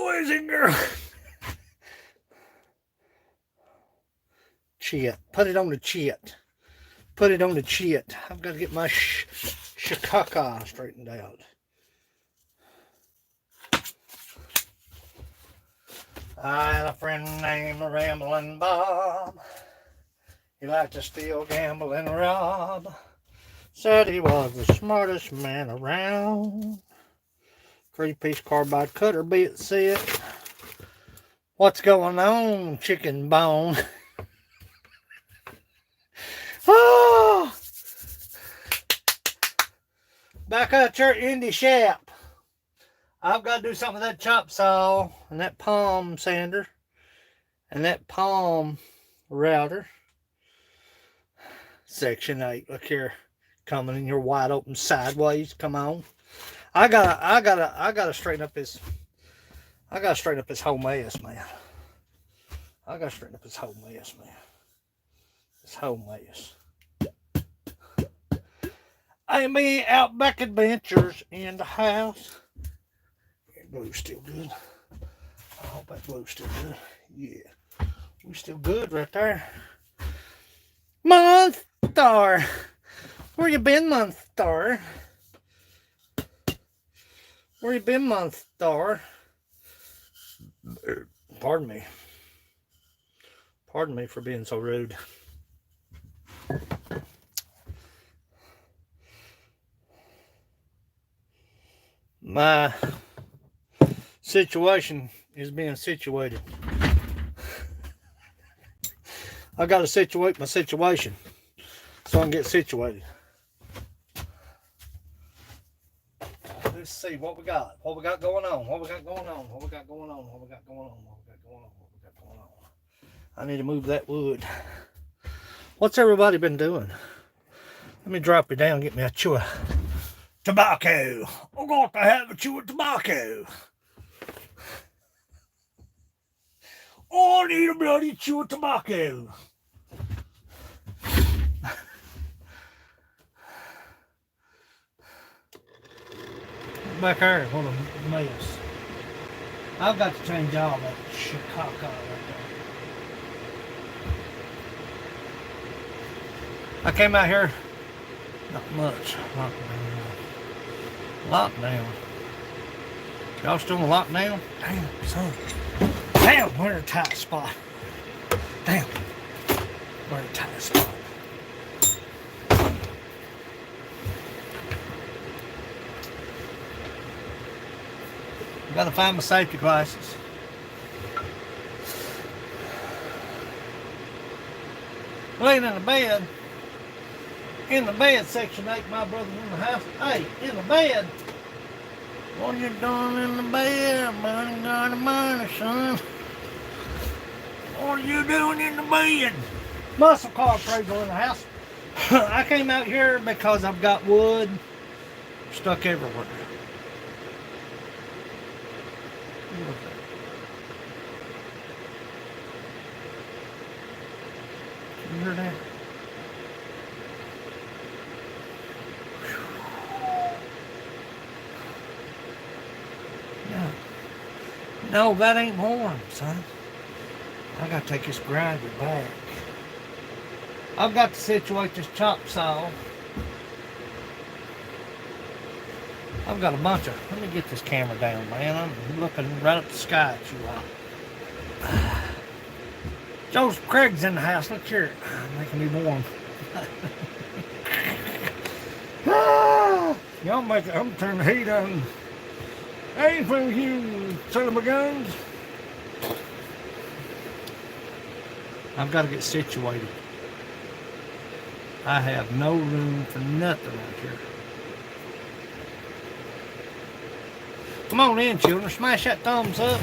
boys and girls. Chit. Put it on the chit. Put it on the chit. I've got to get my shikaka straightened out. I had a friend named Ramblin' Bob. He liked to steal, gamble, and rob. Said he was the smartest man around. 3-piece carbide cutter, be it said. What's going on, chicken bone? Oh! Back at your indie shop. I've got to do something with that chop saw and that palm sander and that palm router. Section 8, look here, coming in your wide open sideways. Come on, I gotta straighten up this. I gotta straighten up this whole mess, man. I gotta straighten up this whole mess, man. This whole mess. Amy Outback Adventures in the house. That glue's still good. I hope that glue's still good. Yeah, we still good right there. Monster, where you been, Monster? Where you been, Monster? Pardon me. Pardon me for being so rude. My situation is being situated. I got to situate my situation so I can get situated. Let's see what we got. What we got going on. What we got going on. What we got going on. What we got going on. What we got going on. What we got going on. I need to move that wood. What's everybody been doing? Let me drop you down and get me a chew of tobacco. I'm going to have a chew of tobacco. Oh, I need a bloody chew of tobacco. Back there, what a mess. I've got to change all that Chicago right there. I came out here, not much, lockdown. Y'all still in lockdown? Damn, son. Damn, we're in a tight spot. Damn, we're in a tight spot. Gotta find my safety glasses. Laying in the bed, section 8, my brother's in the house. Hey, in the bed. What are you doing in the bed, buddy? Got a money, son. What are you doing in the bed? Muscle car appraisal in the house. I came out here because I've got wood stuck everywhere. Can you hear that? No, that ain't warm, son. I gotta take this grinder back. I've got to situate this chop saw. I've got a bunch of, let me get this camera down, man. I'm looking right up the sky at you all. Joseph Craig's in the house. Look here. Making me warm. Y'all make it. I'm turning the heat on. Hey, from you, son of a guns. I've got to get situated. I have no room for nothing out here. Come on in, children. Smash that thumbs up.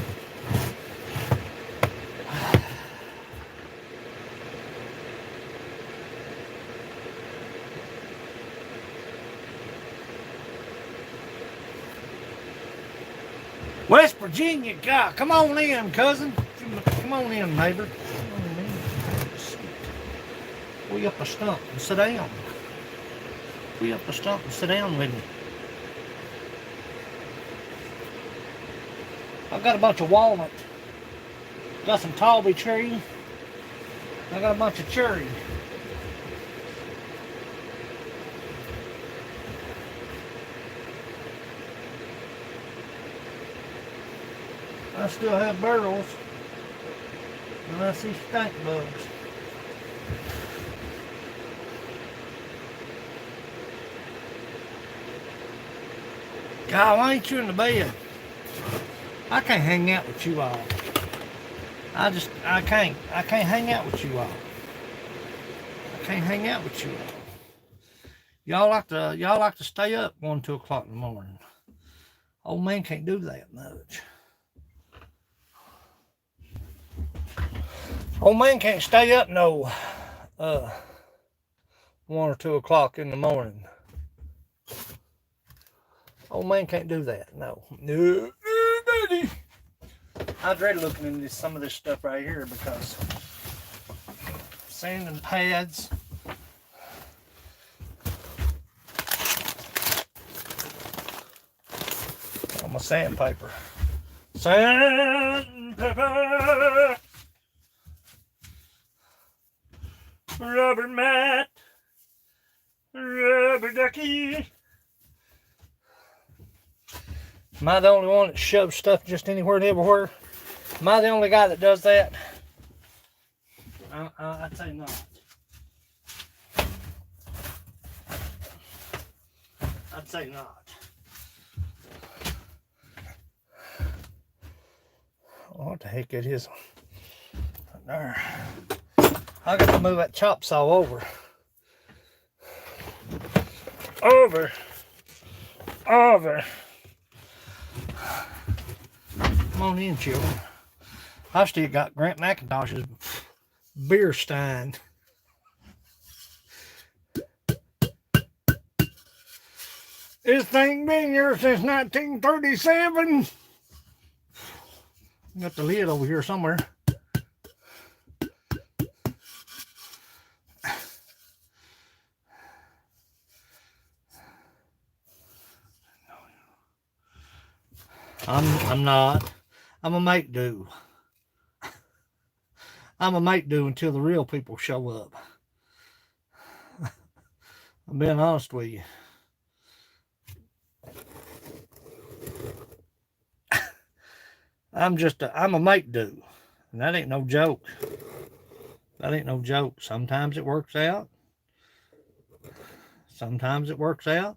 West Virginia, God, come on in, cousin. Come on in, neighbor. Come on in. We up a stump and sit down. We up a stump and sit down with me. I've got a bunch of walnut. Got some Talby tree. I got a bunch of cherry. I still have barrels. And I see stink bugs. God, why ain't you in the bed? I can't hang out with you all. I can't hang out with you all. I can't hang out with you all. Y'all like to stay up 1, 2 o'clock in the morning. Old man can't do that much. Old man can't stay up no 1 or 2 o'clock in the morning. Old man can't do that. No, buddy. I dread looking into some of this stuff right here because sand and pads. On my sandpaper. Sandpaper. Rubber mat. Rubber ducky. Am I the only one that shoves stuff just anywhere and everywhere? Am I the only guy that does that? I'd say not. I'd say not. Oh, what the heck it is? Right there. I got to move that chop saw over. Over. Come on in, children. I've still got Grant McIntosh's beer stein. This thing been here since 1937. Got the lid over here somewhere. I'm not. I'm a make do. I'm a make do until the real people show up. I'm being honest with you. I'm a make do. And that ain't no joke. That ain't no joke. Sometimes it works out. Sometimes it works out.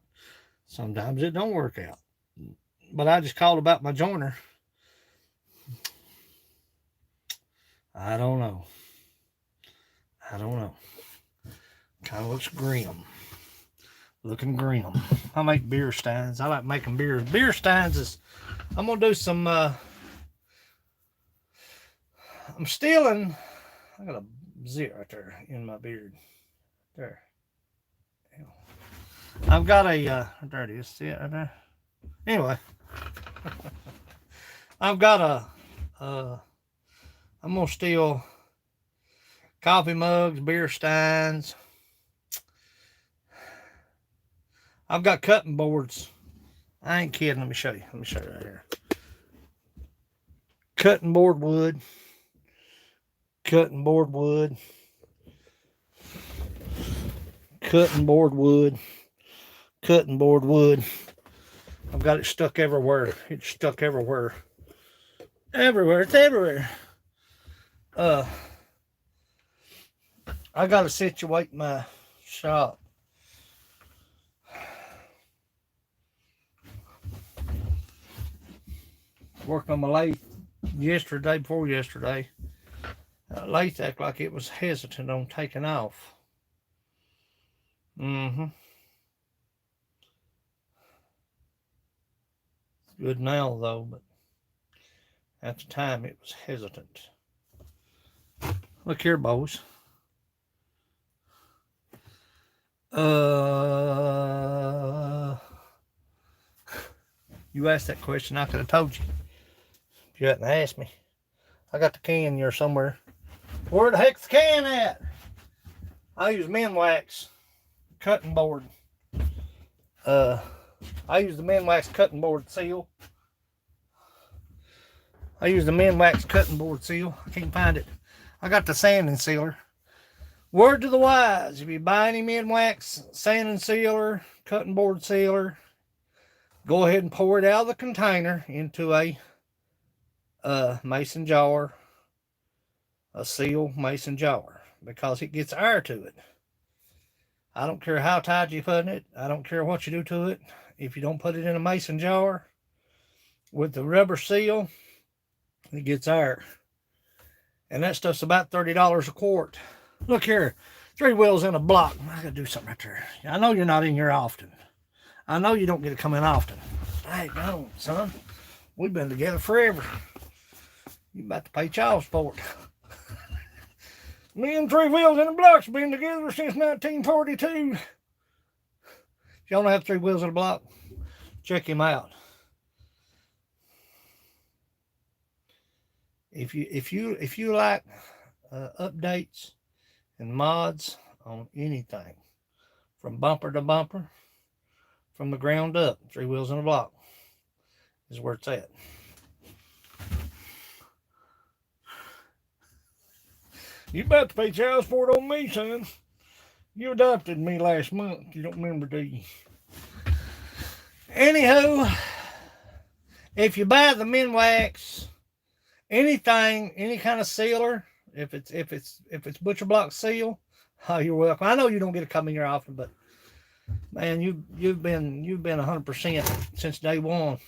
Sometimes it don't work out. But I just called about my joiner. I don't know. Kind of looks grim. Looking grim. I make beer steins. I like making beers. Beer steins is, I'm going to do some, I'm stealing, I got a zit right there in my beard. There. I've got a, there it is. See it right there? Anyway. I've got I'm going to steal coffee mugs, beer steins. I've got cutting boards. I ain't kidding. Let me show you. Let me show you right here. Cutting board wood. Cutting board wood. Cutting board wood. Cutting board wood. I've got it stuck everywhere. It's stuck everywhere. Everywhere. It's everywhere. I got to situate my shop. Worked on my lathe yesterday, before yesterday. Lathe acted like it was hesitant on taking off. It's good now though, but at the time it was hesitant. Look here, boys. You asked that question, I could have told you. If you hadn't asked me. I got the can here somewhere. Where the heck's the can at? I use Minwax cutting board. I use the Minwax cutting board seal. I use the Minwax cutting board seal. I can't find it. I got the sanding sealer. Word to the wise, if you buy any Minwax sanding sealer, cutting board sealer, go ahead and pour it out of the container into a mason jar, a seal mason jar, because it gets air to it. I don't care how tight you put it. I don't care what you do to it. If you don't put it in a mason jar with the rubber seal, it gets air. And that stuff's about $30 a quart. Look here, 3 wheels in a block. I gotta do something right there. I know you're not in here often. I know you don't get to come in often. Hey, go, son. We've been together forever. You about to pay child support. Me and 3 wheels in a block's been together since 1942. If y'all don't have 3 wheels in a block, check him out. If you like updates and mods on anything, from bumper to bumper, from the ground up, 3 wheels in a block is where it's at. You about to pay child support on me, son. You adopted me last month. You don't remember, do you? Anywho, if you buy the Minwax, anything, any kind of sealer, if it's butcher block seal, oh, you're welcome. I know you don't get to come in here often, but man, you've been 100% since day one.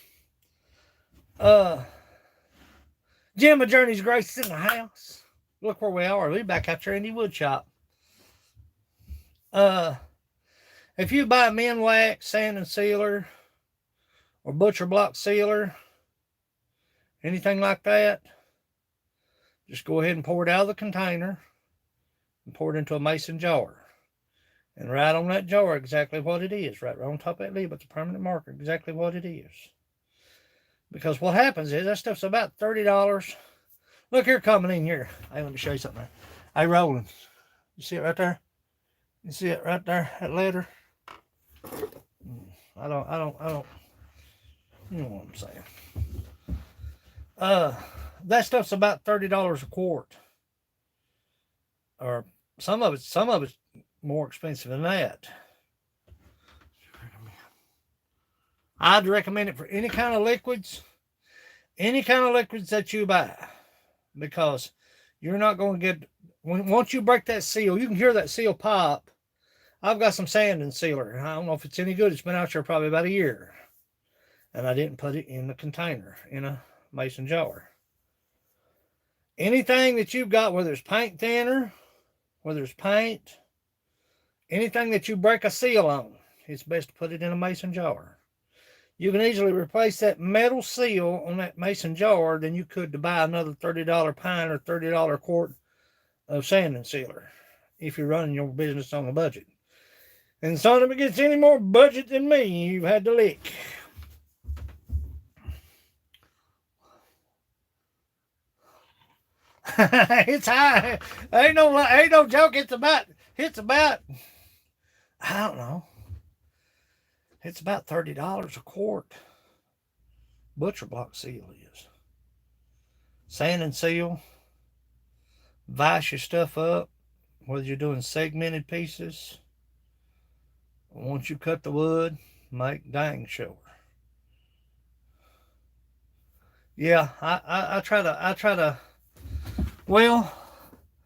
Jim of Journey's Grace is in the house. Look where we are. We're back out there in the Woodshop. If you buy Minwax sand and sealer or butcher block sealer, anything like that, just go ahead and pour it out of the container and pour it into a mason jar. And write on that jar exactly what it is. Right on top of that lid with a permanent marker, exactly what it is. Because what happens is that stuff's about $30. Look here, coming in here. Hey, let me show you something. Hey, Roland, you see it right there? You see it right there, that letter? I don't, you know what I'm saying. That stuff's about $30 a quart. Or some of it's more expensive than that. I'd recommend it for any kind of liquids that you buy, because you're not going to get, once you break that seal, you can hear that seal pop. I've got some sanding sealer. I don't know if it's any good. It's been out there probably about a year, and I didn't put it in the container, in a mason jar. Anything that you've got, whether it's paint thinner, whether it's paint, anything that you break a seal on, it's best to put it in a mason jar. You can easily replace that metal seal on that mason jar than you could to buy another $30 pint or $30 quart of sanding sealer if you're running your business on a budget. And son, if it gets any more budget than me, you've had to lick. It's high. Ain't no joke. It's about, I don't know. It's about $30 a quart. Butcher block seal is. Sand and seal. Vice your stuff up, whether you're doing segmented pieces. Once you cut the wood, make dang sure. Yeah, I try to, well,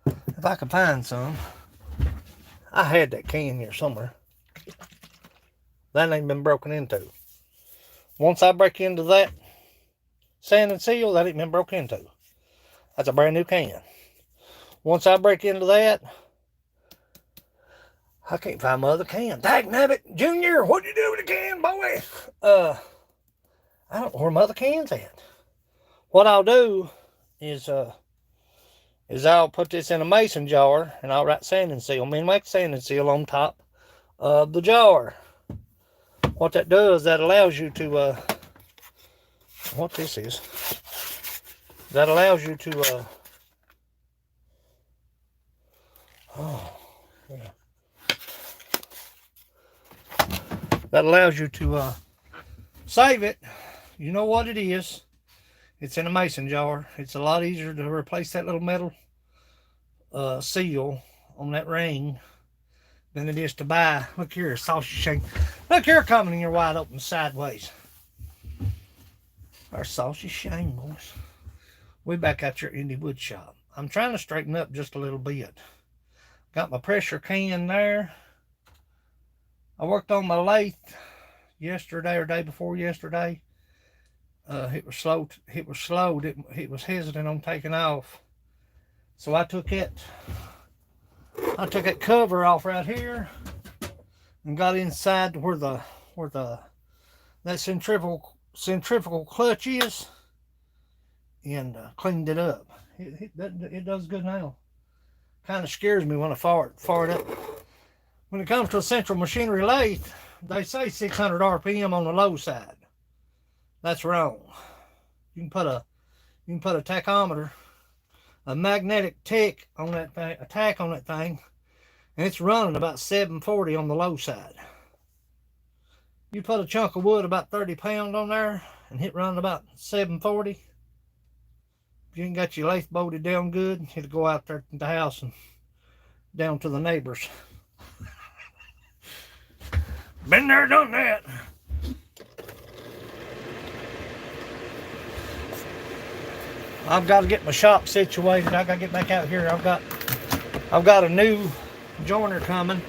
if I could find some. I had that can here somewhere. That ain't been broken into. Once I break into that sand and seal, that ain't been broken into. That's a brand new can. Once I break into that, I can't find my other can. Dagnabbit, Junior, what'd you do with the can, boy? I don't know where my other can's at. What I'll do is I'll put this in a mason jar and I'll write sand and seal. Minwax sand and seal on top of the jar. What that does, that allows you to, what this is, that allows you to, that allows you to save it. You know what it is. It's in a mason jar. It's a lot easier to replace that little metal seal on that ring than it is to buy. Look here, sausage shank. Look here, coming in your wide open sideways. Our sausage shank, boys. We back out your indie wood shop. I'm trying to straighten up just a little bit. Got my pressure can there. I worked on my lathe yesterday or day before yesterday. It was slow. It was hesitant on taking off. So I took that cover off right here and got inside to where that centrifugal clutch is, and cleaned it up. It does good now. Kind of scares me when I fire it up. When it comes to a central machinery lathe, they say 600 RPM on the low side. That's wrong. You can put a tachometer, a magnetic tick on that thing, a tack on that thing, and it's running about 740 on the low side. You put a chunk of wood about 30 pounds on there and hit running about 740. If you ain't got your lathe bolted down good, it'll go out there to the house and down to the neighbors. Been there, done that. I've got to get my shop situated. I got to get back out here. I've got a new joiner coming.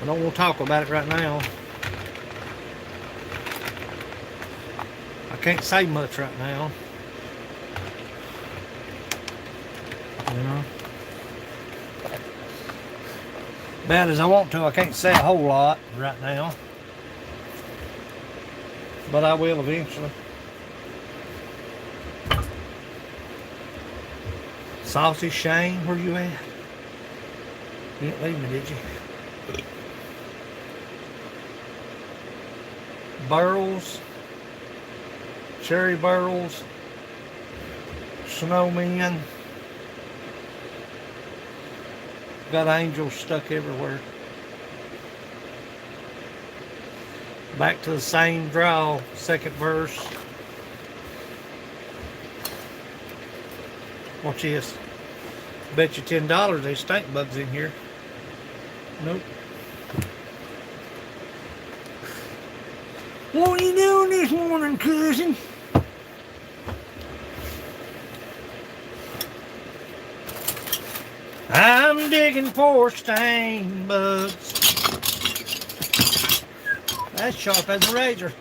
I don't want to talk about it right now. I can't say much right now. You know, bad as I want to, I can't say a whole lot right now, but I will eventually. Sausage Shane, where you at? You didn't leave me, did you? Barrels, cherry barrels, snowmen. Got angels stuck everywhere. Back to the same draw, second verse. Watch this. Bet you $10 there's stink bugs in here. Nope. What are you doing this morning, cousin? I'm digging for stain bugs. That's sharp as a razor.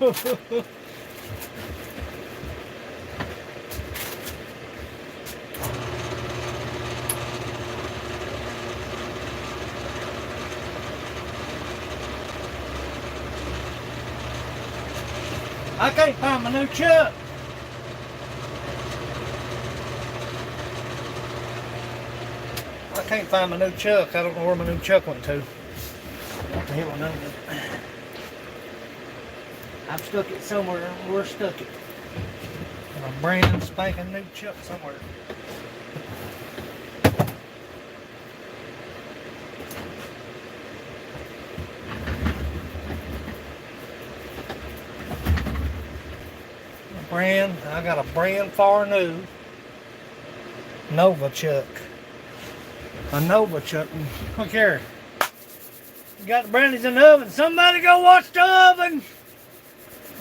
I can't find my new chuck. I can't find my new chuck. I don't know where my new chuck went to. What the hell I know. I've stuck it somewhere. Where I stuck it? In a brand spanking new chuck somewhere. I got a brand far new Nova chuck. A Nova chuck. Look here. You got the brandies in the oven. Somebody go watch the oven.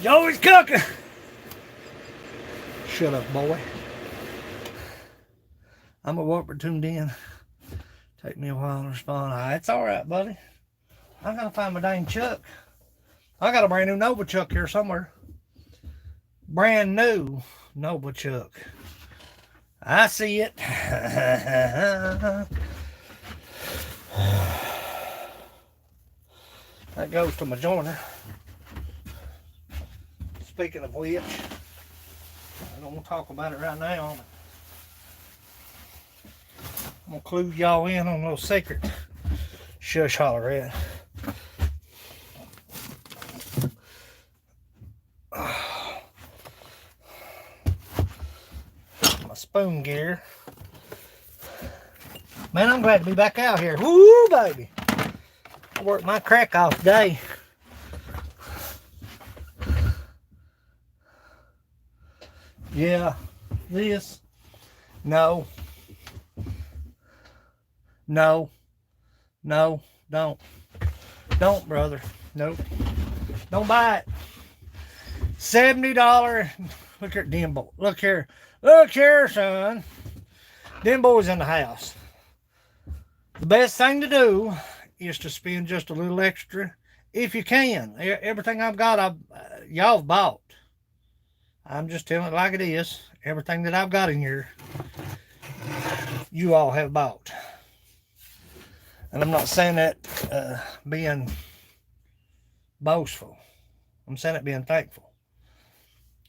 Joey's cooking. Shut up, boy. I'm a Warper tuned in. Take me a while to respond. It's alright, buddy. I gotta find my dang chuck. I got a brand new Nova chuck here somewhere. Brand new Nova chuck. I see it. That goes to my joiner. Speaking of which, I don't want to talk about it right now. I'm going to clue y'all in on a little secret. Shush holler at. My spoon gear. Man, I'm glad to be back out here. Woo, baby. I worked my crack off today. Yeah. This. No. No. No. Don't. Don't, brother. Nope. Don't buy it. $70. Look here, Dimbo. Look here. Look here, son. Dimbo's in the house. The best thing to do is to spend just a little extra if you can. Everything I've got, y'all have bought. I'm just telling it like it is. Everything that I've got in here, you all have bought. And I'm not saying that being boastful. I'm saying it being thankful.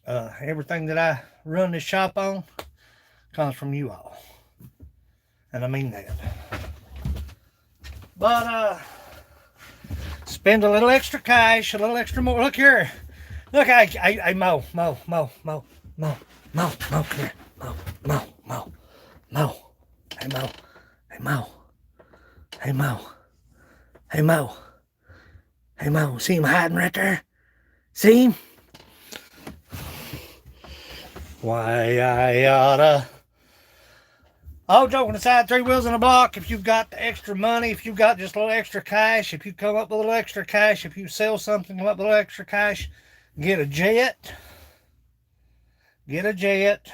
Everything that I run this shop on comes from you all. And I mean that. But spend a little extra cash, a little extra more. Look here. Look, I Mo, come here. Mo. Hey, Mo. See him hiding right there? See him? Why, I oughta. All joking aside, 3 wheels in a block. If you've got the extra money, if you've got just a little extra cash, if you come up with a little extra cash, if you sell something, come up with a little extra cash, get a jet. Get a jet.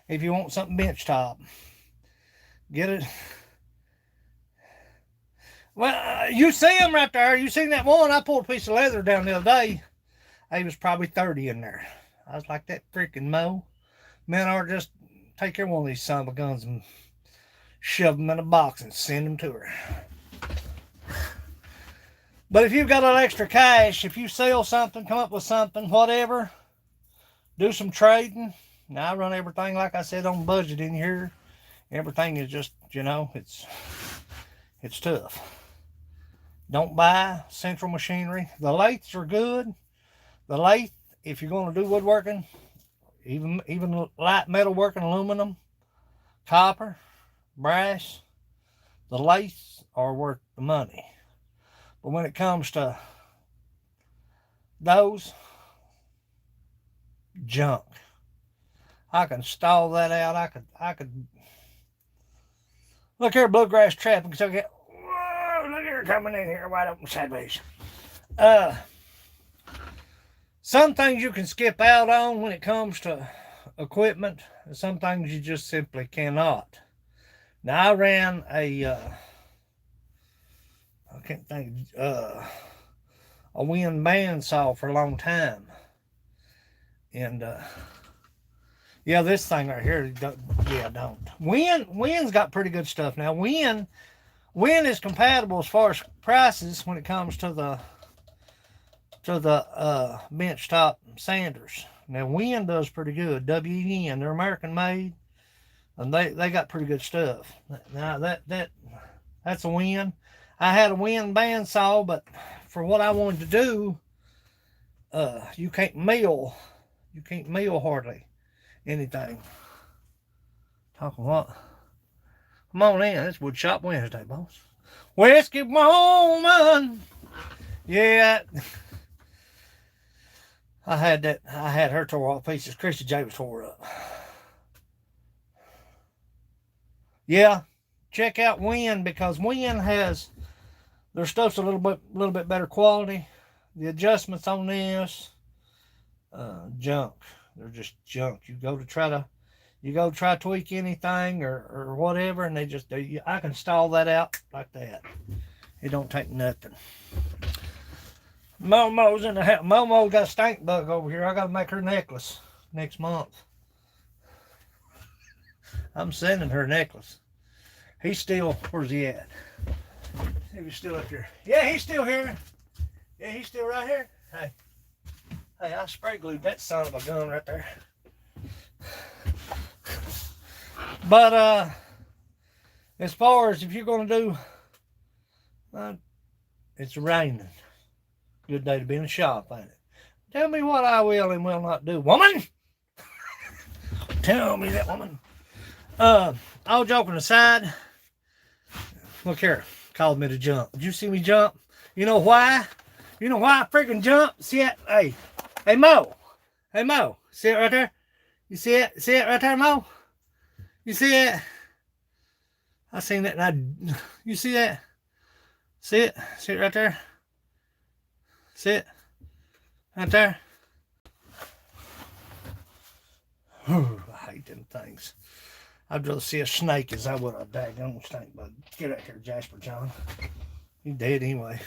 If you want something bench top, get it. Well, you see them right there. You seen that one? I pulled a piece of leather down the other day. He was probably 30 in there. I was like, that freaking Mo. Men are just take every one of these son of a guns and shove them in a box and send them to her. But if you've got a little extra cash, if you sell something, come up with something, whatever, do some trading. Now, I run everything, like I said, on budget in here. Everything is just, it's tough. Don't buy central machinery. The lathes are good. The lathe, if you're going to do woodworking, even light metal working, aluminum, copper, brass, the lathes are worth the money. But when it comes to those, junk. I can stall that out. I could look here, bluegrass trapping. So whoa, look here, coming in here, wide open sideways. Some things you can skip out on when it comes to equipment. Some things you just simply cannot. Now, I ran a wind bandsaw for a long time. And, yeah, this thing right here, don't. Wind's got pretty good stuff. Now, Wind is compatible as far as prices when it comes to the bench top sanders. Now, Wind does pretty good. WN, they're American made, and they got pretty good stuff. Now, that's a Wind. I had a Wind bandsaw, but for what I wanted to do, you can't mill hardly anything. Talking what? Come on in. It's Woodshop Wednesday, boss. Whiskey woman. Yeah. I had her tore off pieces. Christy J was tore up. Yeah. Check out Wind, because Wind has their stuff's a little bit better quality. The adjustments on this, junk. They're just junk. You go to try to tweak anything or whatever, and I can stall that out like that. It don't take nothing. Momo's in the house. Momo got a stink bug over here. I got to make her necklace next month. I'm sending her a necklace. Where's he at? See if he's still up here. Yeah, he's still here. Yeah, he's still right here. Hey, I spray glued that son of a gun right there. But as far as if you're going to do, it's raining. Good day to be in the shop, ain't it? Tell me what I will and will not do. Woman! Tell me that, woman. All joking aside, look here. Called me to jump. Did you see me jump? You know why? You know why I freaking jump? See that? Hey, Mo. See it right there? You see it? See it right there, Mo? You see it? I seen that. And you see that? See it? See it right there? See it? Right there? Whew, I hate them things. I'd rather see a snake as I would a daggone snake bug. Get out here, Jasper John. He dead anyway.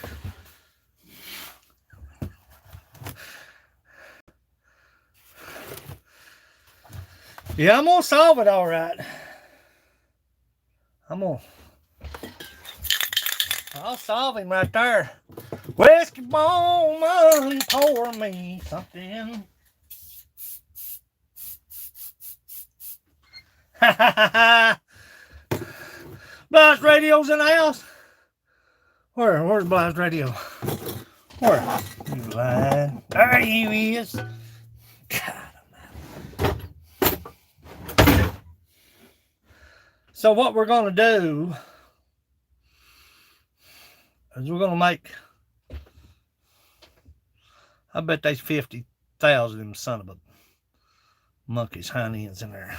Yeah, I'm gonna solve it all right. I'll solve him right there. Whiskey woman, pour me something. Blast radio's in the house. Where's Blast radio? Where? You lying. There he is. God. So what we're going to do is we're going to make, I bet there's 50,000 of them son of a monkey's hind ends in there.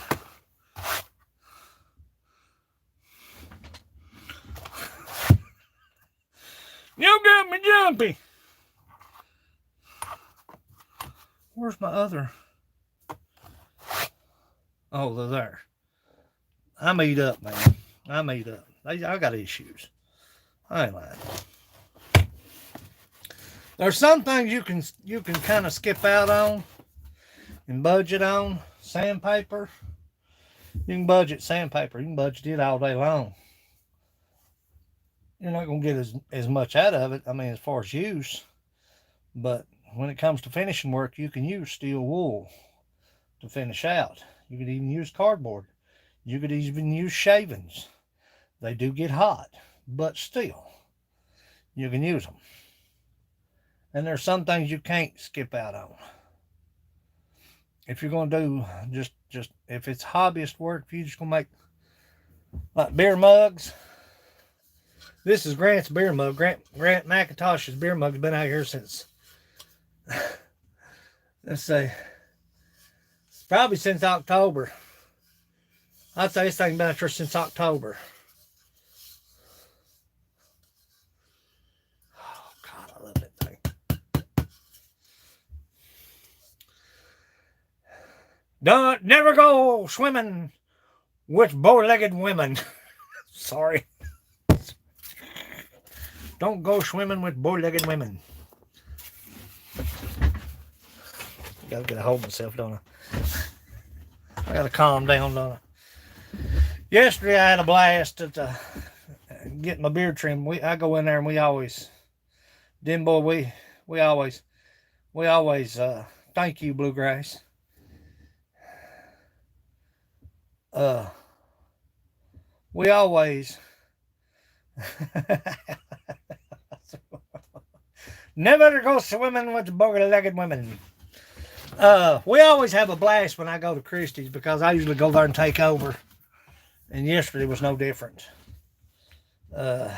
You got me jumpy. Where's my other? Oh, they're there. I'm eat up, man. I'm eat up. I got issues. I ain't lying. There's some things you can kind of skip out on and budget on. Sandpaper. You can budget sandpaper. You can budget it all day long. You're not going to get as much out of it, I mean, as far as use. But when it comes to finishing work, you can use steel wool to finish out. You could even use cardboard. You could even use shavings. They do get hot, but still, you can use them. And there's some things you can't skip out on. If you're going to do just if it's hobbyist work, if you're just going to make like beer mugs. This is Grant's beer mug. Grant McIntosh's beer mug's been out here since, let's say, probably since October. I'd say this thing's been out here since October. Oh, God, I love that thing. Don't never go swimming with bow-legged women. Sorry. Don't go swimming with bow-legged women. Gotta get a hold of myself, don't I gotta calm down, don't I? Yesterday I had a blast at getting my beard trimmed. I go in there and we always, boy, we always, thank you, Bluegrass. We always, never go swimming with the bow-legged women. We always have a blast when I go to Christie's because I usually go there and take over. And yesterday was no different. I'm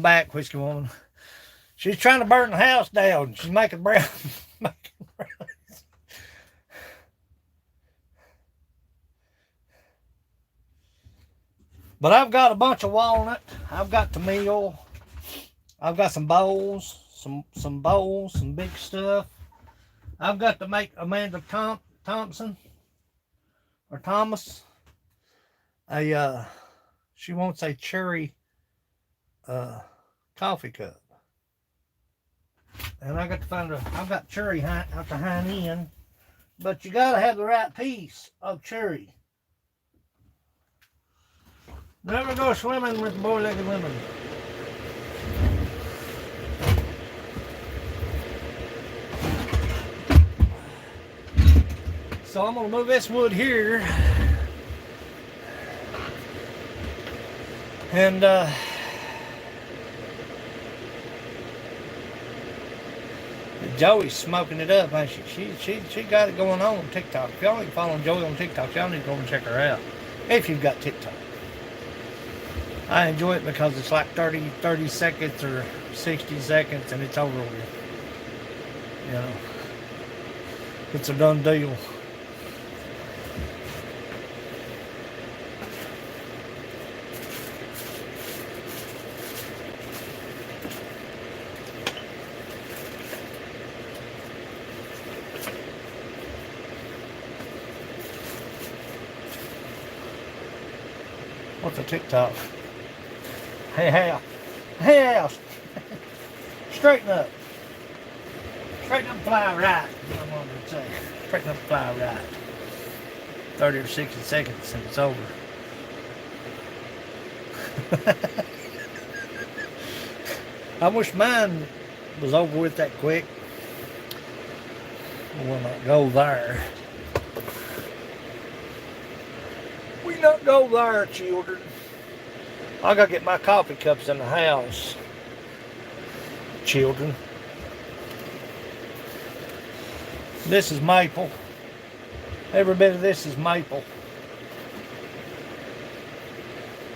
back, Whiskey Woman. She's trying to burn the house down. She's making brown. But I've got a bunch of walnut. I've got the meal. I've got some bowls, some bowls, some big stuff. I've got to make Amanda Thompson or Thomas she wants a cherry coffee cup. And I got to find I've got cherry out the hind end, but you gotta have the right piece of cherry. Never go swimming with bow-legged women. So I'm gonna move this wood here. And Joey's smoking it up, ain't she? She got it going on TikTok. If y'all ain't following Joey on TikTok, y'all need to go and check her out. If you've got TikTok. I enjoy it because it's like 30 seconds or 60 seconds and it's over with. You know. It's a done deal. What's a TikTok? Hey, house. Hey, house. Straighten up. Straighten up and fly right. That's what I wanted to say. Straighten up and fly right. 30 or 60 seconds and it's over. I wish mine was over with that quick. We'll not go there. We not go there, children. I gotta get my coffee cups in the house, children. This is maple. Every bit of this is maple.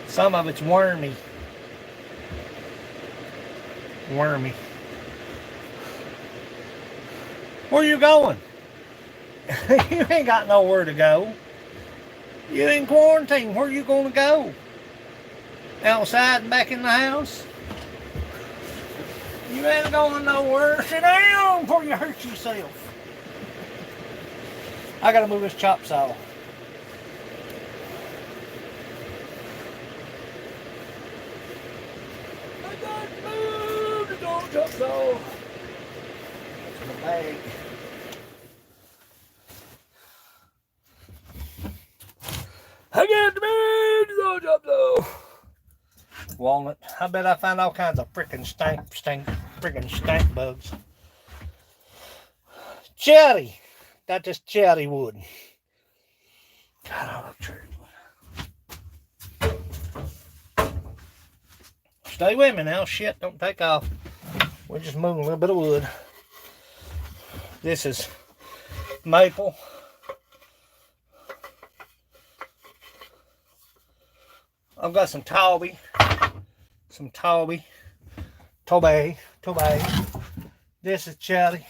Some of it's wormy. Wormy. Where you going? You ain't got nowhere to go. You in quarantine. Where you gonna go? Outside and back in the house? You ain't going nowhere. Sit down before you hurt yourself. I gotta move this chop saw. I got to move the dog chop saw. That's my bag. I got to move the dog chop saw. Walnut. I bet I find all kinds of freaking stank bugs. Cherry. That's just cherry wood. God, I love cherry wood. Stay with me now. Shit, don't take off. We're just moving a little bit of wood. This is maple. I've got some Toby. Toby. This is cherry.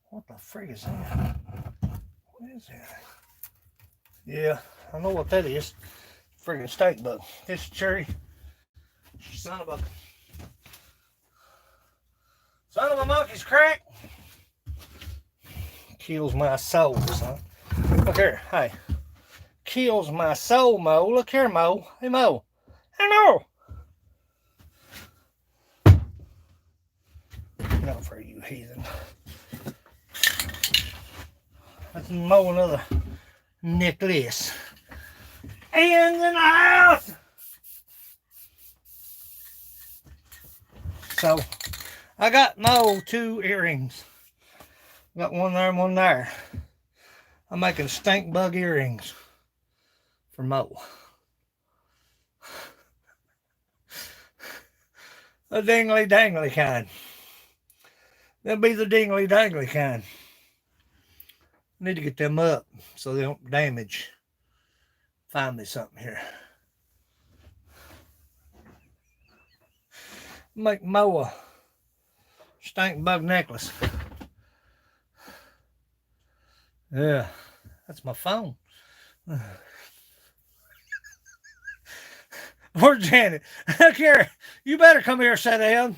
What the frig is that? What is that? Yeah, I know what that is. Friggin' steak bug. This is cherry. Son of a monkey's crack. Kills my soul, son. Look here, hey. Kills my soul, Mo. Look here, Mo. Hey, Mo. Hey, Mo. Not for you, heathen. Let's mow another necklace. And in the house. So, I got Mo 2 earrings. Got one there and one there. I'm making stink bug earrings for Mo. The dingly dangly kind. They'll be the dingly dangly kind. Need to get them up so they don't damage. Find me something here. Make Mo a stink bug necklace. Yeah, that's my phone. Where's Janet? Look here. You better come here, sit down.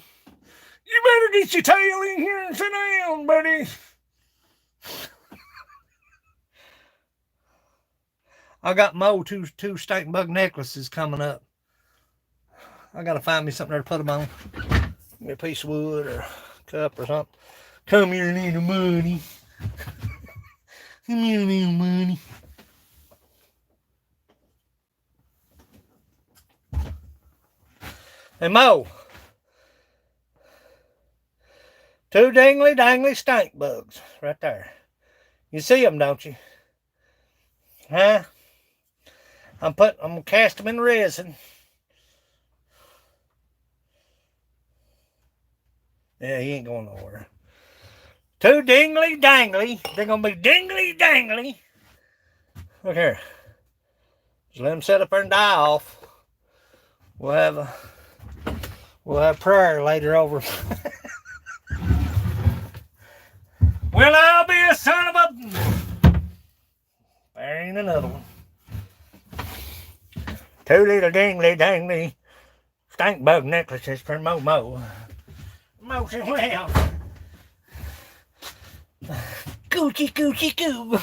You better get your tail in here and sit down, buddy. I got Mo two stink bug necklaces coming up. I gotta find me something there to put them on. Give me a piece of wood or a cup or something. Come here and need the money. Come here and need the money. Hey Mo. 2 dingly dangly stink bugs right there. You see them, don't you? Huh? I'm gonna cast them in resin. Yeah, he ain't going nowhere. 2 dingly dangly. They're gonna be dingly dangly. Look here. Just let them sit up there and die off. We'll have prayer later over. Well, I'll be a son of a in another one. Two little dingly dangly stink bug necklaces for Momo. Mo said, well, Gucci, Gucci, goo.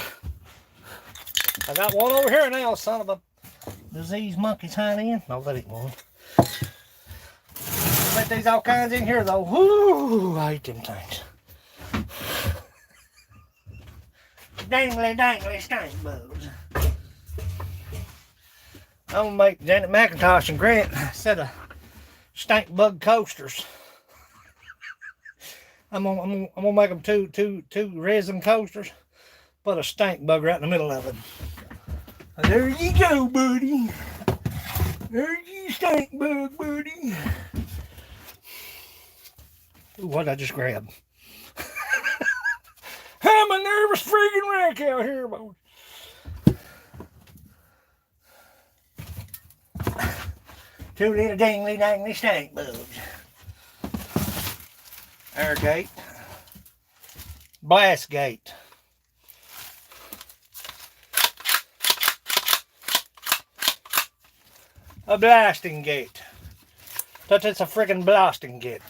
I got one over here now, son of a disease monkey's hiding in. No, that ain't one. Bet there's all kinds in here, though. Whoo, I hate them things. Dangly, dangly stink bugs. I'm gonna make Janet McIntosh and Grant a set of stink bug coasters. I'm gonna make them two resin coasters. Put a stink bug right in the middle of it. And there you go, buddy. There's you stink bug, buddy. Ooh, what did I just grab? I'm a nervous freaking wreck out here, boy. Two little dingly dangly stink bugs. Air gate. Blast gate. A blasting gate. That's a freaking blasting gate.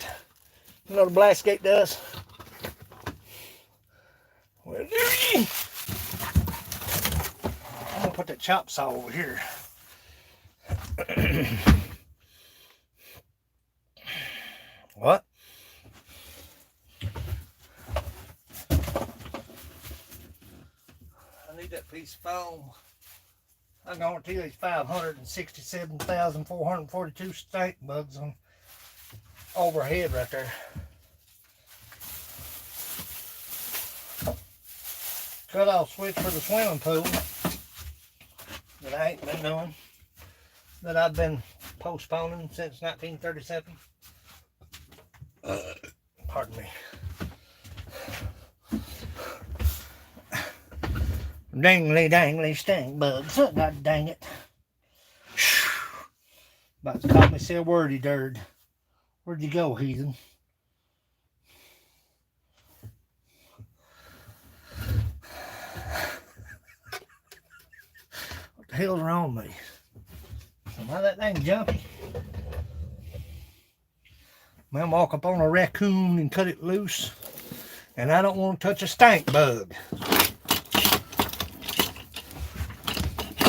You know what a blast gate does? Well, I'm gonna put that chop saw over here. What? I need that piece of foam. I guarantee there's 567,442 stink bugs on overhead right there. Cut off switch for the swimming pool that I ain't been doing, that I've been postponing since 1937. Pardon me. Dangly dangly stink bugs. Oh, God dang it. About to call me say a wordy dird. Where'd you go, heathen? What the hell's wrong with me? Am I that dang jumpy? Man, I'm walk up on a raccoon and cut it loose, and I don't want to touch a stink bug.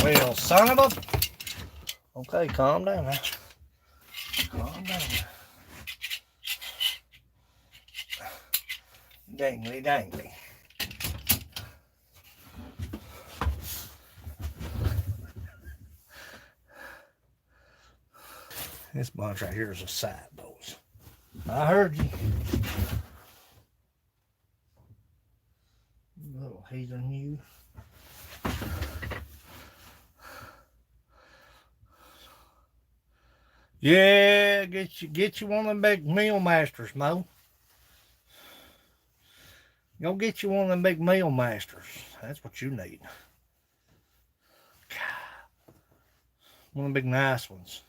Well, son of a... Okay, calm down now. Calm down. Dangly dangly. This bunch right here is a side, boys. I heard you. Little heathen you. Yeah, get you one of them big meal masters, Mo. Go get you one of them big meal masters. That's what you need. God. One of the big nice ones.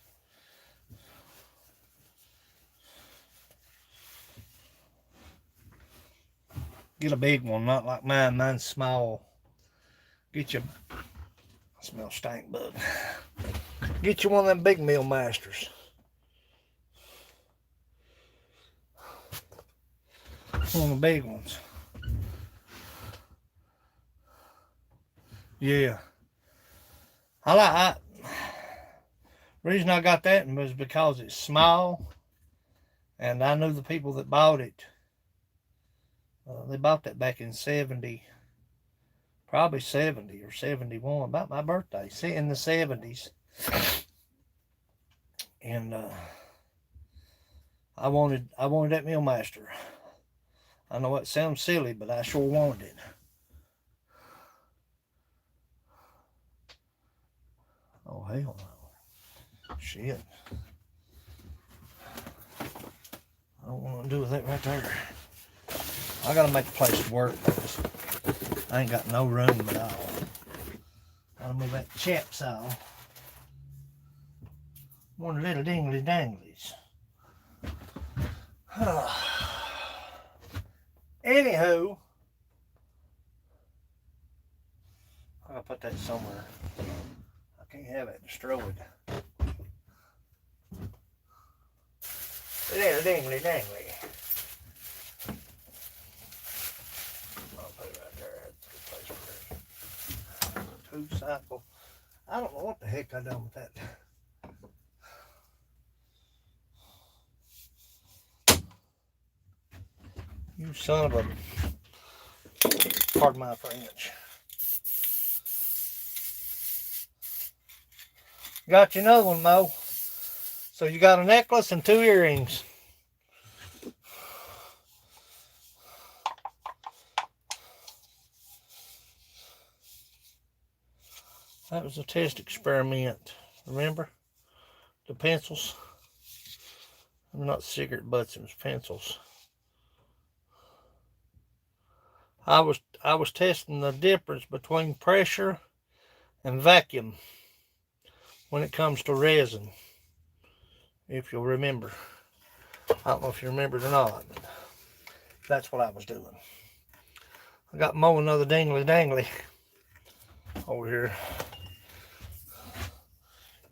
Get a big one, not like mine. Mine's small. Get you. I smell stink bug. Get you one of them big meal masters. One of the big ones. Yeah. The reason I got that was because it's small, and I knew the people that bought it. They bought that back in 70, probably 70 or 71, about my birthday, in the 70s. And I wanted that meal master. I know it sounds silly, but I sure wanted it. Oh, hell no. Shit. I don't want to do with that right there. I gotta make a place to work, because I ain't got no room at all. Gotta move that chap saw. One of the little dingly danglies. Anywho, I'll put that somewhere. I can't have it destroyed. Dingly dangly. I'll put it right there. That's a good place for it. 2-cycle. I don't know what the heck I done with that. You son of a... Pardon my French. Got you another one, Mo. So you got a necklace and 2 earrings. That was a test experiment. Remember? The pencils. Not cigarette butts, it was pencils. I was testing the difference between pressure and vacuum when it comes to resin. If you'll remember. I don't know if you remember it or not, but that's what I was doing. I got Mo another dingly dangly over here.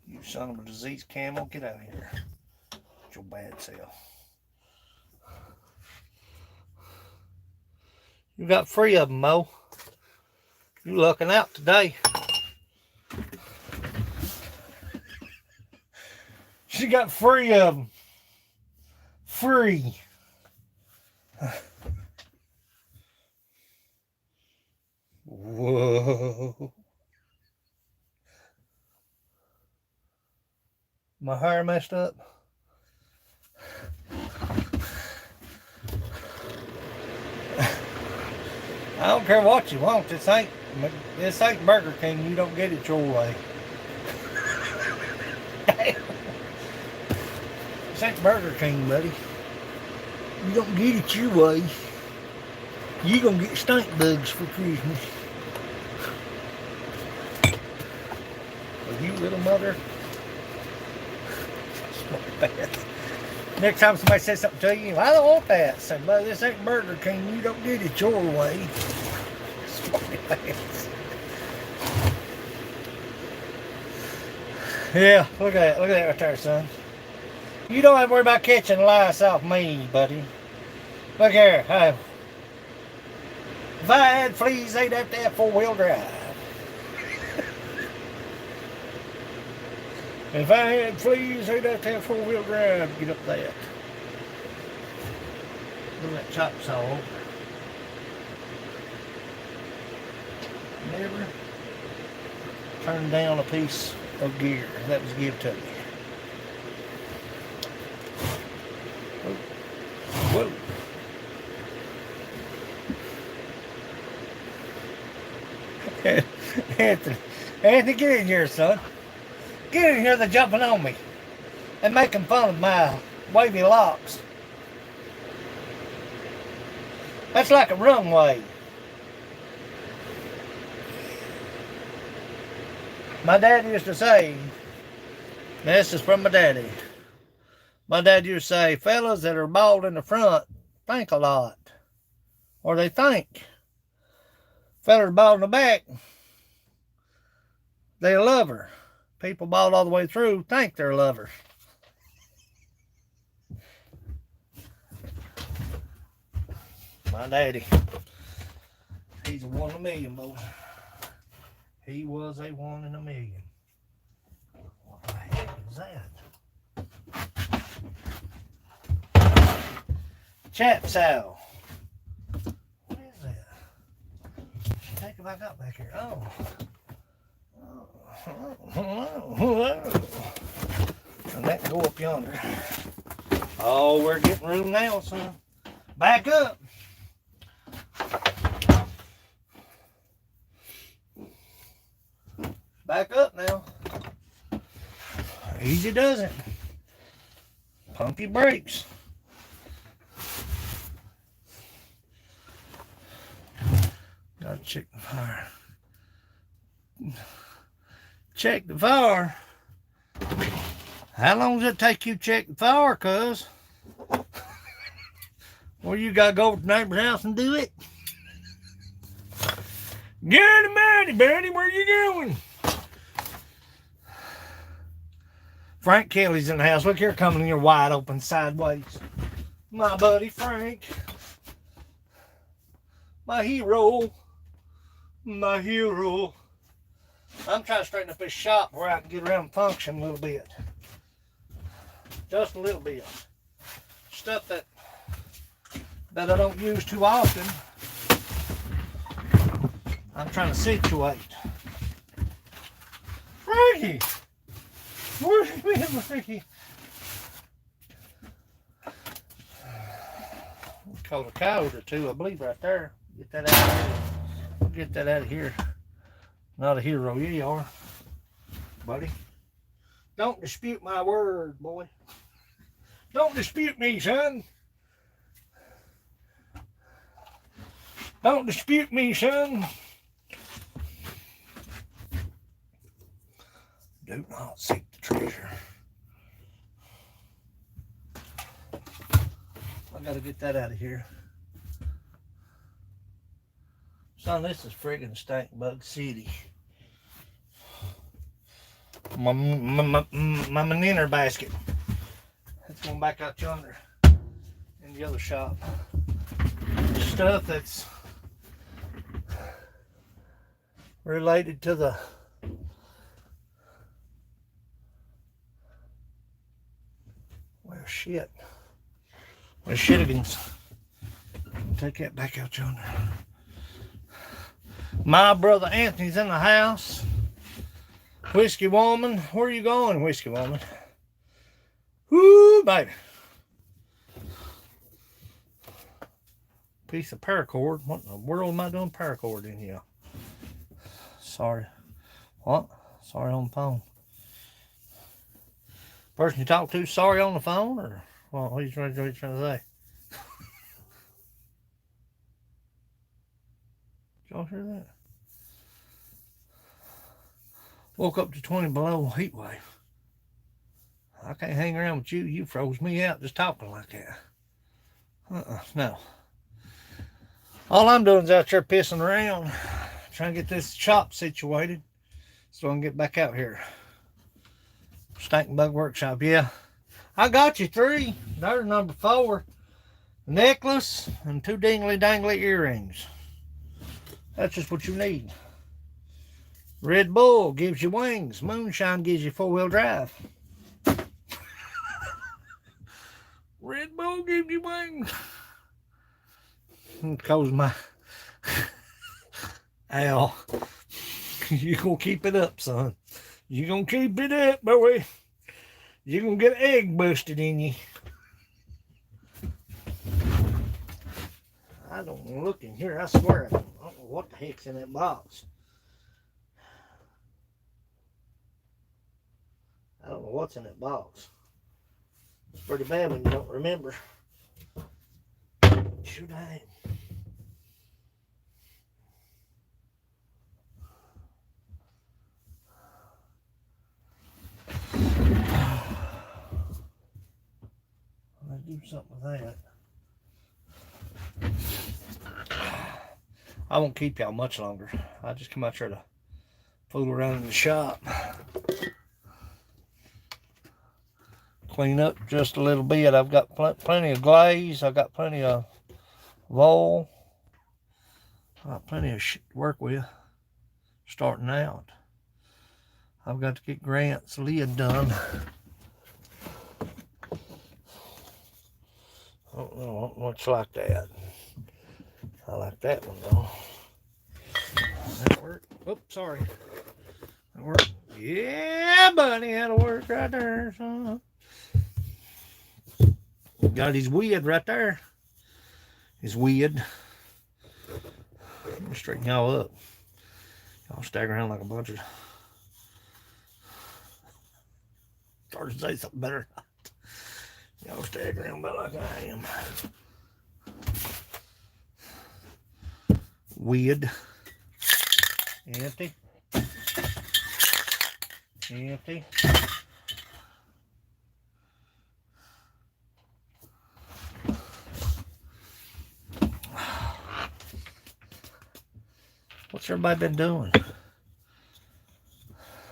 You son of a diseased camel, get out of here. Get your bad self. You got 3 of them, Mo. You looking out today. She got 3 of them. 3. Whoa. My hair messed up. I don't care what you want. This ain't Burger King. You don't get it your way. This ain't Burger King, buddy. You don't get it your way. You gonna get stink bugs for Christmas. Well, you little mother. Next time somebody says something to you, I don't want that. Say, buddy, this ain't Burger King. You don't get it your way. Yeah, look at that. Look at that right there, son. You don't have to worry about catching lice off me, buddy. Look here. Hey. If I had fleas, they'd have to have 4-wheel drive. If I had fleas, they'd have to have 4-wheel drive to get up that. Look at that chop saw. Never turn down a piece of gear that was given to me. Whoa. Anthony, get in here, son. Get in here, they're jumping on me and making fun of my wavy locks. That's like a runway. My dad used to say, this is from my daddy. My dad used to say, fellas that are bald in the front think a lot. Or they think. Fellas bald in the back, they a lover. People bald all the way through think they're lovers. My daddy, he's a 1 in a million, boy. He was a 1 in a million. What the heck is that? Chap sow. What is that? Take it back up back here. Oh. And that can go up yonder. Oh, we're getting room now, son. Back up. Back up now. Easy does it. Pump your brakes. Gotta check the fire. Check the fire. How long does it take you to check the fire, cuz? Well, you gotta go to the neighbor's house and do it? Get him, Bernie, where you going? Frank Kelly's in the house. Look here, coming here wide open sideways. My buddy Frank. My hero. My hero. I'm trying to straighten up this shop where I can get around and function a little bit. Just a little bit. Stuff that I don't use too often. I'm trying to situate. Frankie! Where's you been, Frankie? Caught a coyote or two, I believe, right there. Get that out of here. Get that out of here. Not a hero, you are, buddy. Don't dispute my word, boy. Don't dispute me, son. Don't dispute me, son. Do not seek the treasure. I gotta get that out of here. Son, this is friggin' Stank Bug City. My manure basket. That's going back out yonder in the other shop. Stuff that's related to the shit. Well, shittigans. Take that back out yonder. My brother Anthony's in the house. Whiskey woman, where are you going, whiskey woman? Woo, baby. Piece of paracord. What in the world am I doing paracord in here? Sorry. What? Sorry on the phone. Person you talk to sorry on the phone, or what are you trying to say? Did y'all hear that? Woke up to 20 below heat wave. I can't hang around with you. You froze me out just talking like that. No. All I'm doing is out there pissing around, trying to get this shop situated so I can get back out here. Stank Bug Workshop, yeah. I got you 3. There's number 4. Necklace and 2 dingly dangly earrings. That's just what you need. Red Bull gives you wings. Moonshine gives you 4-wheel drive. Red Bull gives you wings. Cause my Al, you gonna keep it up, son. You gonna keep it up, boy. You gonna get an egg busted in you. I don't want to look in here. I swear, I don't know what the heck's in that box. I don't know what's in that box. It's pretty bad when you don't remember. Shoot, I ain't. Let's do something with that. I won't keep y'all much longer. I just come out here to fool around in the shop. Clean up just a little bit. I've got plenty of glaze. I've got plenty of vol. I've got plenty of shit to work with. Starting out. I've got to get Grant's lid done. I don't know much like that. I like that one though. That work? Oops, sorry. That work? Yeah, buddy, that'll work right there, son. Got his weed right there. His weed. Let me straighten y'all up. Y'all stagger around like a bunch of. Started to say something better. Y'all stagger around about like I am. Weed. Empty. Empty. What's everybody been doing?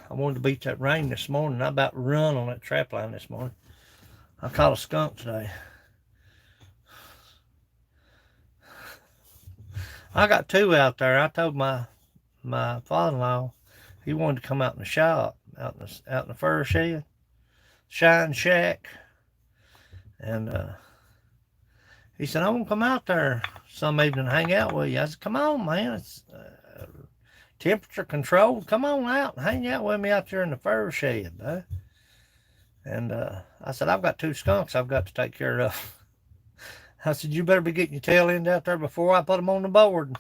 I wanted to beat that rain this morning. I about run on that trap line this morning. I caught a skunk today. I got two out there. I told my father-in-law he wanted to come out in the shop, out in the fur shed, shine shack, and he said, "I want to come out there some evening and hang out with you." I said, "Come on, man. It's temperature controlled. Come on out and hang out with me out there in the fur shed, huh?" And I said, "I've got two skunks I've got to take care of." I said, "You better be getting your tail end out there before I put them on the board."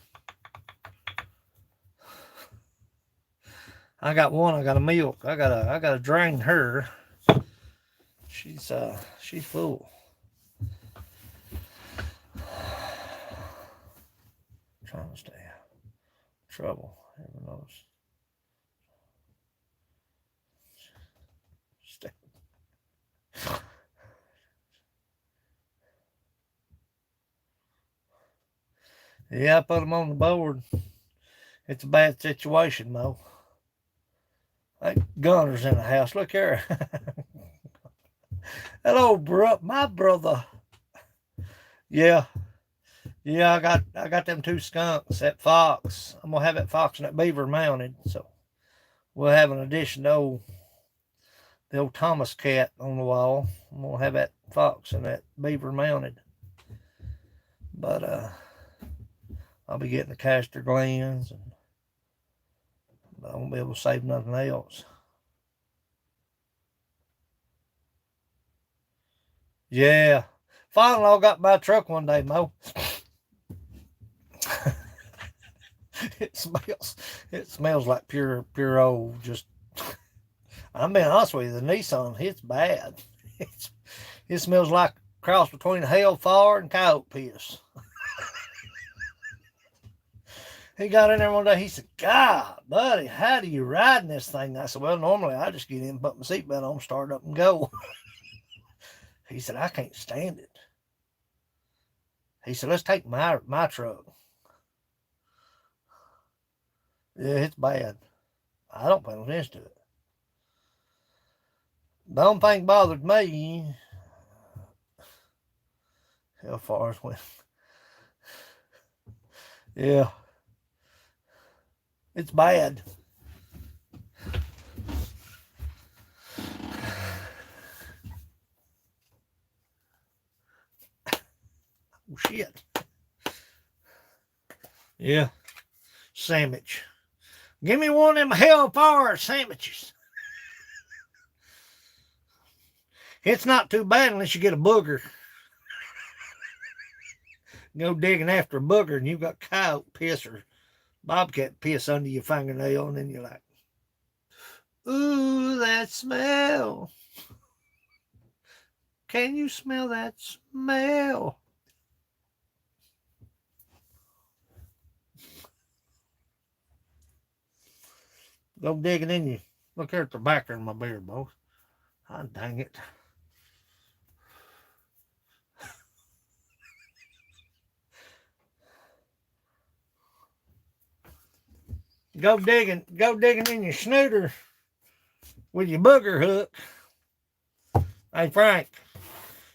I got one. I got to milk. I gotta drain her. She's full. Trying to stay out of trouble. Heaven knows. Stay. Yeah, I put them on the board. It's a bad situation, Mo. Like Gunner's in the house. Look here. Hello, bro. My brother. Yeah. Yeah, I got them two skunks, that fox. I'm gonna have that fox and that beaver mounted, so we'll have an addition to the old Thomas cat on the wall. I'm gonna have that fox and that beaver mounted. But I'll be getting the castor glands, but I won't be able to save nothing else. Yeah. Father-in-law got my truck one day, Mo. It smells like pure old. Just, I'm being honest with you, the Nissan, it's bad. It smells like a cross between hellfire and coyote piss. He got in there one day. He said, "God, buddy, how do you ride in this thing?" I said, "Well, normally I just get in, put my seatbelt on, start up and go." He said, "I can't stand it." He said, "Let's take my truck." Yeah, it's bad. I don't pay no attention to it. The only thing bothered me, how far it went. Yeah. It's bad. Oh, shit. Yeah. Sandwich. Give me one of them hellfire sandwiches. It's not too bad unless you get a booger. Go digging after a booger and you've got coyote piss or bobcat piss under your fingernail, and then you're like, "Ooh, that smell. Can you smell that smell?" Go digging in you. Look here at the back of my beard, boys. Ah, dang it. Go digging in your snooter with your booger hook. Hey, Frank,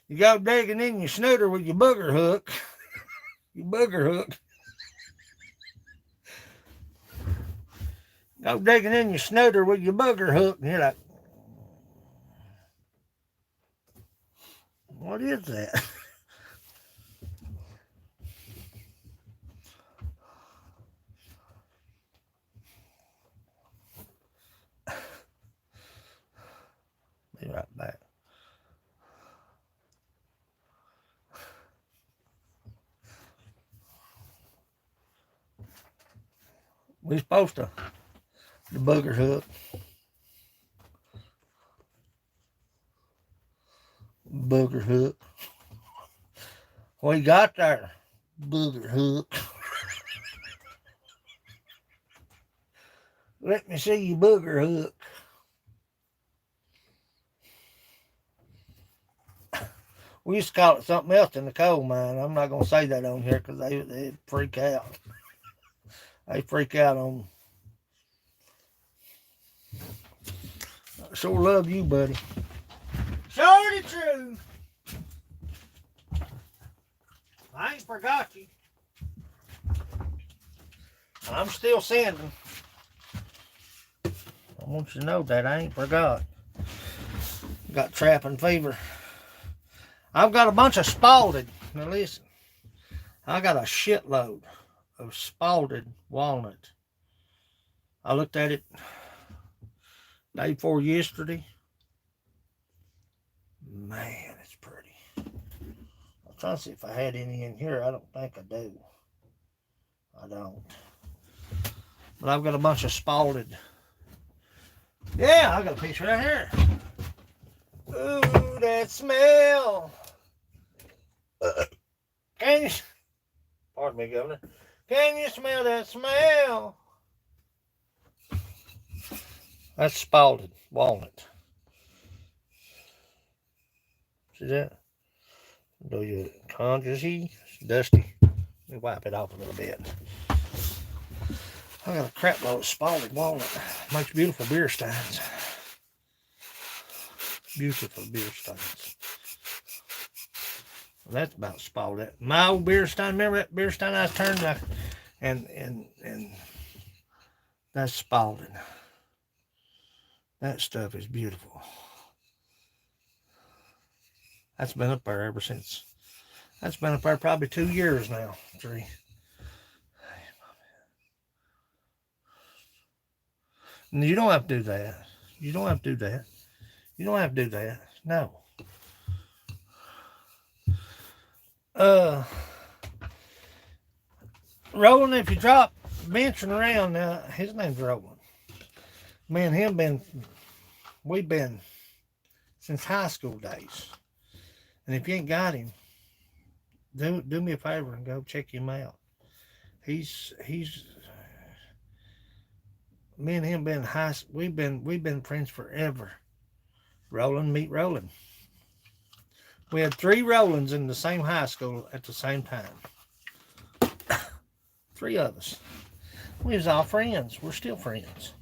you go digging in your snooter with your booger hook. Your booger hook. Go digging in your snooter with your booger hook, and you're like, "What is that?" Be right back. We're supposed to. The booger hook. Booger hook. What you got there? Booger hook. Let me see your booger hook. We used to call it something else in the coal mine. I'm not going to say that on here because they'd freak out. They freak out on. I sure love you, buddy. Surely true. I ain't forgot you. I'm still sending. I want you to know that I ain't forgot. Got trapping fever. I've got a bunch of spalded. Now listen, I got a shitload of spalded walnut. I looked at it day before yesterday. Man, it's pretty. I'm trying to see if I had any in here. I don't think I do. I don't. But I've got a bunch of spalded. Yeah, I got a picture right here. Ooh, that smell. Can you, pardon me, Governor. Can you smell that smell? That's spalded walnut. See that? Do you conjure see? It's dusty. Let me wipe it off a little bit. I got a crap load of spalded walnut. Makes beautiful beer steins. Beautiful beer steins. Well, that's about spalded. My old beer stein. Remember that beer stein I turned to, and that's spalded. That stuff is beautiful. That's been up there ever since. That's been up there probably 2 years now. 3. You don't have to do that. You don't have to do that. You don't have to do that. No. Roland, if you drop mention around now, his name's Roland. Me and him we've been since high school days. And if you ain't got him, do me a favor and go check him out. He's me and him we've been friends forever. Roland, meet Roland. We had 3 Rolands in the same high school at the same time. 3 of us. We was all friends. We're still friends.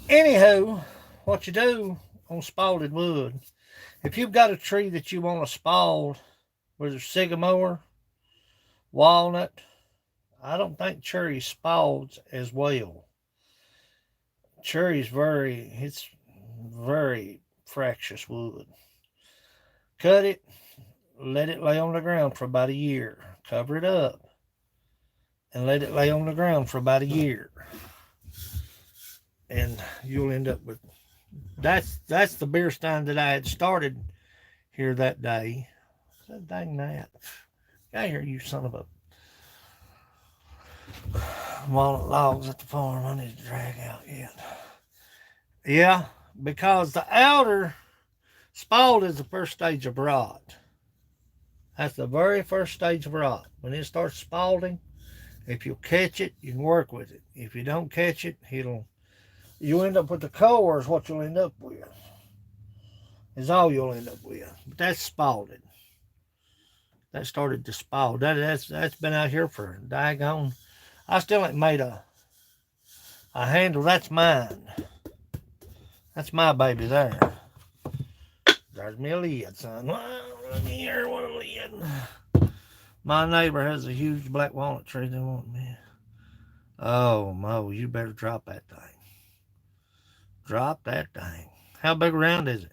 Anywho, what you do on spalded wood, if you've got a tree that you want to spald, whether it's sycamore, walnut, I don't think cherry spalds as well. Cherry's it's very fractious wood. Cut it, let it lay on the ground for about a year. Cover it up and let it lay on the ground for about a year. And you'll end up with, that's the beer stein that I had started here that day. That dang that. Get out here, you son of a walnut logs at the farm. I need to drag out yet. Yeah, because the outer spald is the first stage of rot. That's the very first stage of rot. When it starts spalding, if you catch it, you can work with it. If you don't catch it, you'll end up with the core is what you'll end up with. Is all you'll end up with. But that's spalded. That started to spald. That's been out here for daggone. I still ain't made a handle. That's mine. That's my baby there. There's me a lid, son. Well, let me hear what a lid. My neighbor has a huge black walnut tree they want me. Oh, Mo, you better drop that thing. Drop that thing. How big around is it?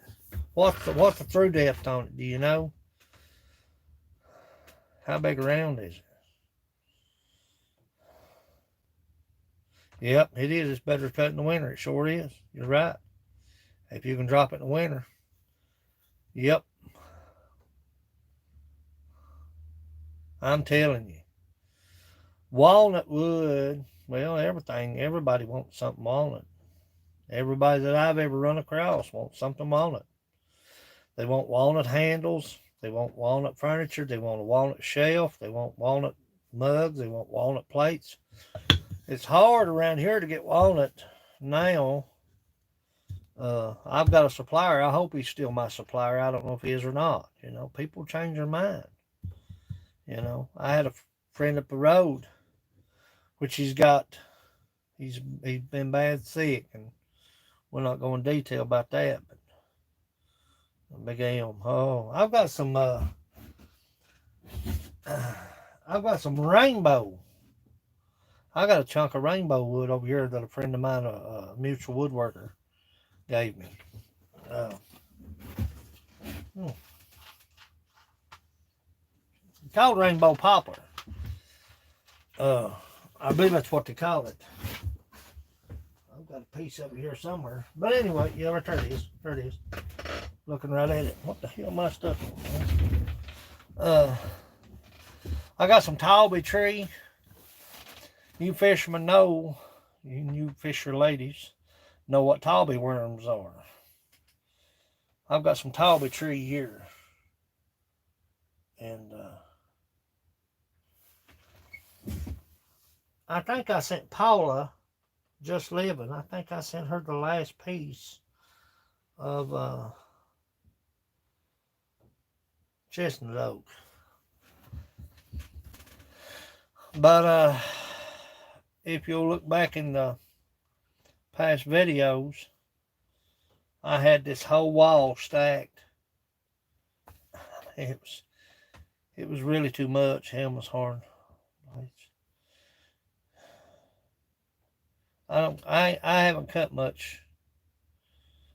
What's the through depth on it? Do you know? How big around is it? Yep, it is. It's better cut in the winter. It sure is. You're right. If you can drop it in the winter. Yep. I'm telling you. Walnut wood, well, everybody wants something walnut. Everybody that I've ever run across wants something walnut. They want walnut handles. They want walnut furniture. They want a walnut shelf. They want walnut mugs. They want walnut plates. It's hard around here to get walnut now. I've got a supplier. I hope he's still my supplier. I don't know if he is or not. You know, people change their mind. You know, I had a friend up the road which he's been bad sick, and we're not going to detail about that. But Big M. Oh, I've got some rainbow. I got a chunk of rainbow wood over here that a friend of mine, a mutual woodworker, gave me. Uh, hmm. Called rainbow poplar. I believe that's what they call it. I've got a piece of it here somewhere. But anyway, yeah, right there it is. There it is. Looking right at it. What the hell am I stuck on? I got some Talby tree. You fishermen know, you fisher ladies know what Talby worms are. I've got some Talby tree here. And I think I sent Paula, just living, I think I sent her the last piece of chestnut oak. But if you'll look back in the past videos, I had this whole wall stacked. It was really too much. Helmets horn. I haven't cut much.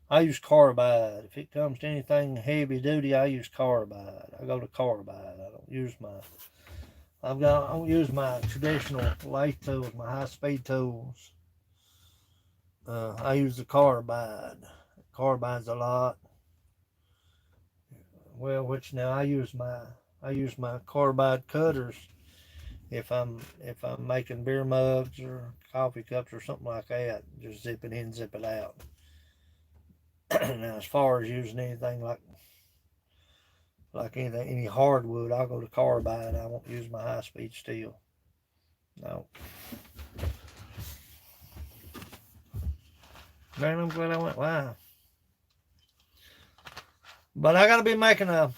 I use carbide. If it comes to anything heavy duty, I use carbide. I go to carbide. I don't use I don't use my traditional lathe tools, my high speed tools. I use the carbide. Carbide's a lot. Well, which now I use my carbide cutters if I'm making beer mugs or coffee cups or something like that. Just zip it in, zip it out. Now, as far as using anything like any hardwood, I'll go to carbide. I won't use my high speed steel. No. Man, I'm glad I went live. But I gotta be making a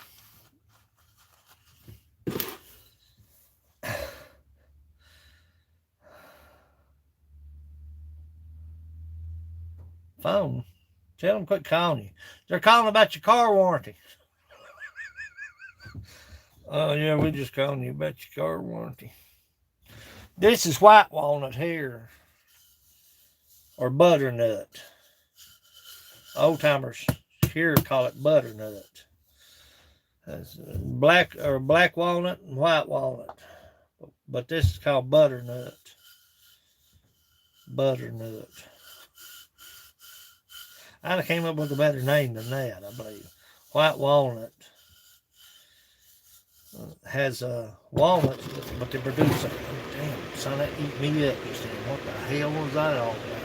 phone. Tell them quit calling you. They're calling about your car warranty. Oh yeah, we're just calling you about your car warranty. This is white walnut here, or butternut. Old timers here call it butternut. That's black walnut and white walnut, but this is called butternut. Butternut. I came up with a better name than that, I believe. White walnut has walnuts, but they produce damn, son, that eat me up just then. What the hell was that all about?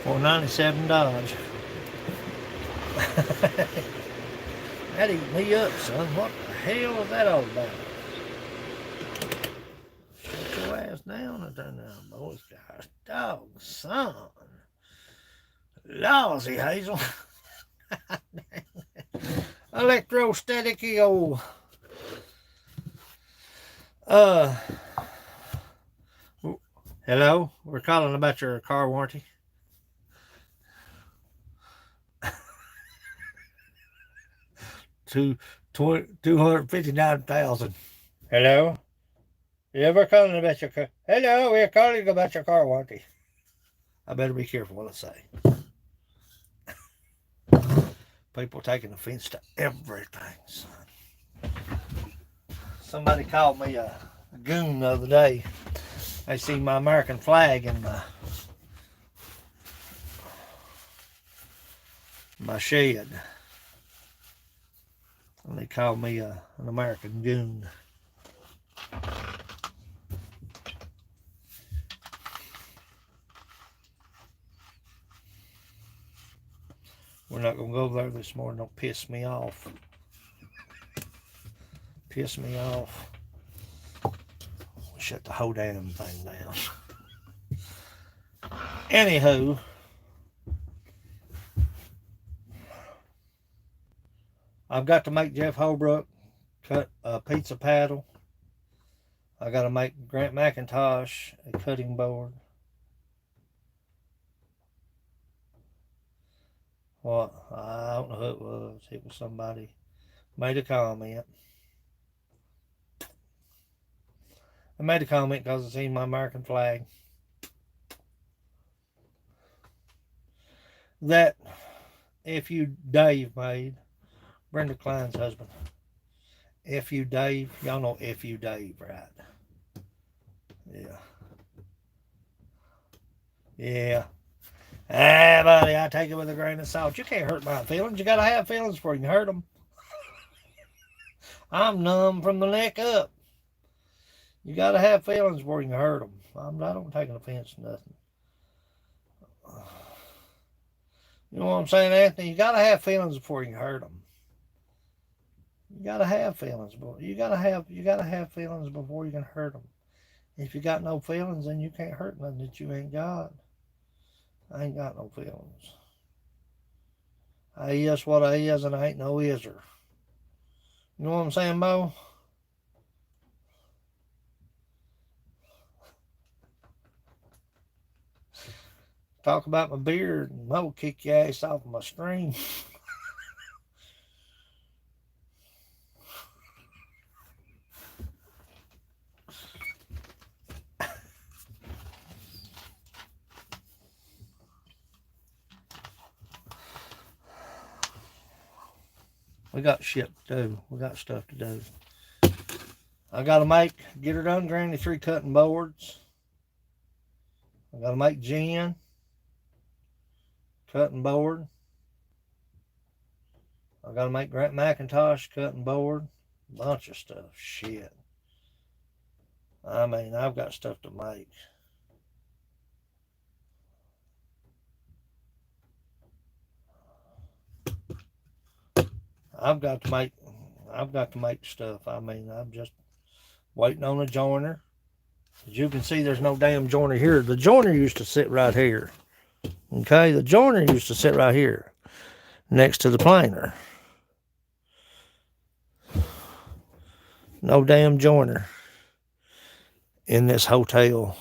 For 97 Dodge. That eat me up, son. What the hell was that all about? Shut your ass down and turn down, boys. Gosh, dog, son. Lousy, Hazel. Electrostatic old. Hello? We're calling about your car warranty. $259,000. Hello? Yeah, we're calling about your car. Hello, we're calling about your car warranty. I better be careful what I say. People taking offense to everything, son. Somebody called me a goon the other day. They seen my American flag in my shed. And they called me an American goon. We're not going to go there this morning. Don't piss me off. Piss me off. Shut the whole damn thing down. Anywho, I've got to make Jeff Holbrook cut a pizza paddle. I got to make Grant McIntosh a cutting board. What? I don't know who it was. It was somebody made a comment. I made a comment because I seen my American flag. That F.U. Dave made. Brenda Klein's husband. F.U. Dave. Y'all know F.U. Dave, right? Yeah. Yeah. Ah, buddy, I take it with a grain of salt. You can't hurt my feelings. You gotta have feelings before you can hurt them. I'm numb from the neck up. You gotta have feelings before you can hurt them. I don't take an offense to nothing. You know what I'm saying, Anthony? You gotta have feelings before you can hurt them. You gotta have feelings, boy. You gotta have feelings before you can hurt them. If you got no feelings, then you can't hurt nothing that you ain't got. I ain't got no feelings. I is what I is, and I ain't no iser. You know what I'm saying, Mo? Talk about my beard, and Mo kick your ass off of my stream. We got shit to do. We got stuff to do. I gotta get her done, Granny, 3 cutting boards. I gotta make Jen cutting board. I gotta make Grant McIntosh cutting board. Bunch of stuff. Shit. I mean, I've got stuff to make. I've got to make stuff. I mean, I'm just waiting on a joiner. As you can see, there's no damn joiner here. The joiner used to sit right here. Okay, the joiner used to sit right here next to the planer. No damn joiner in this hotel.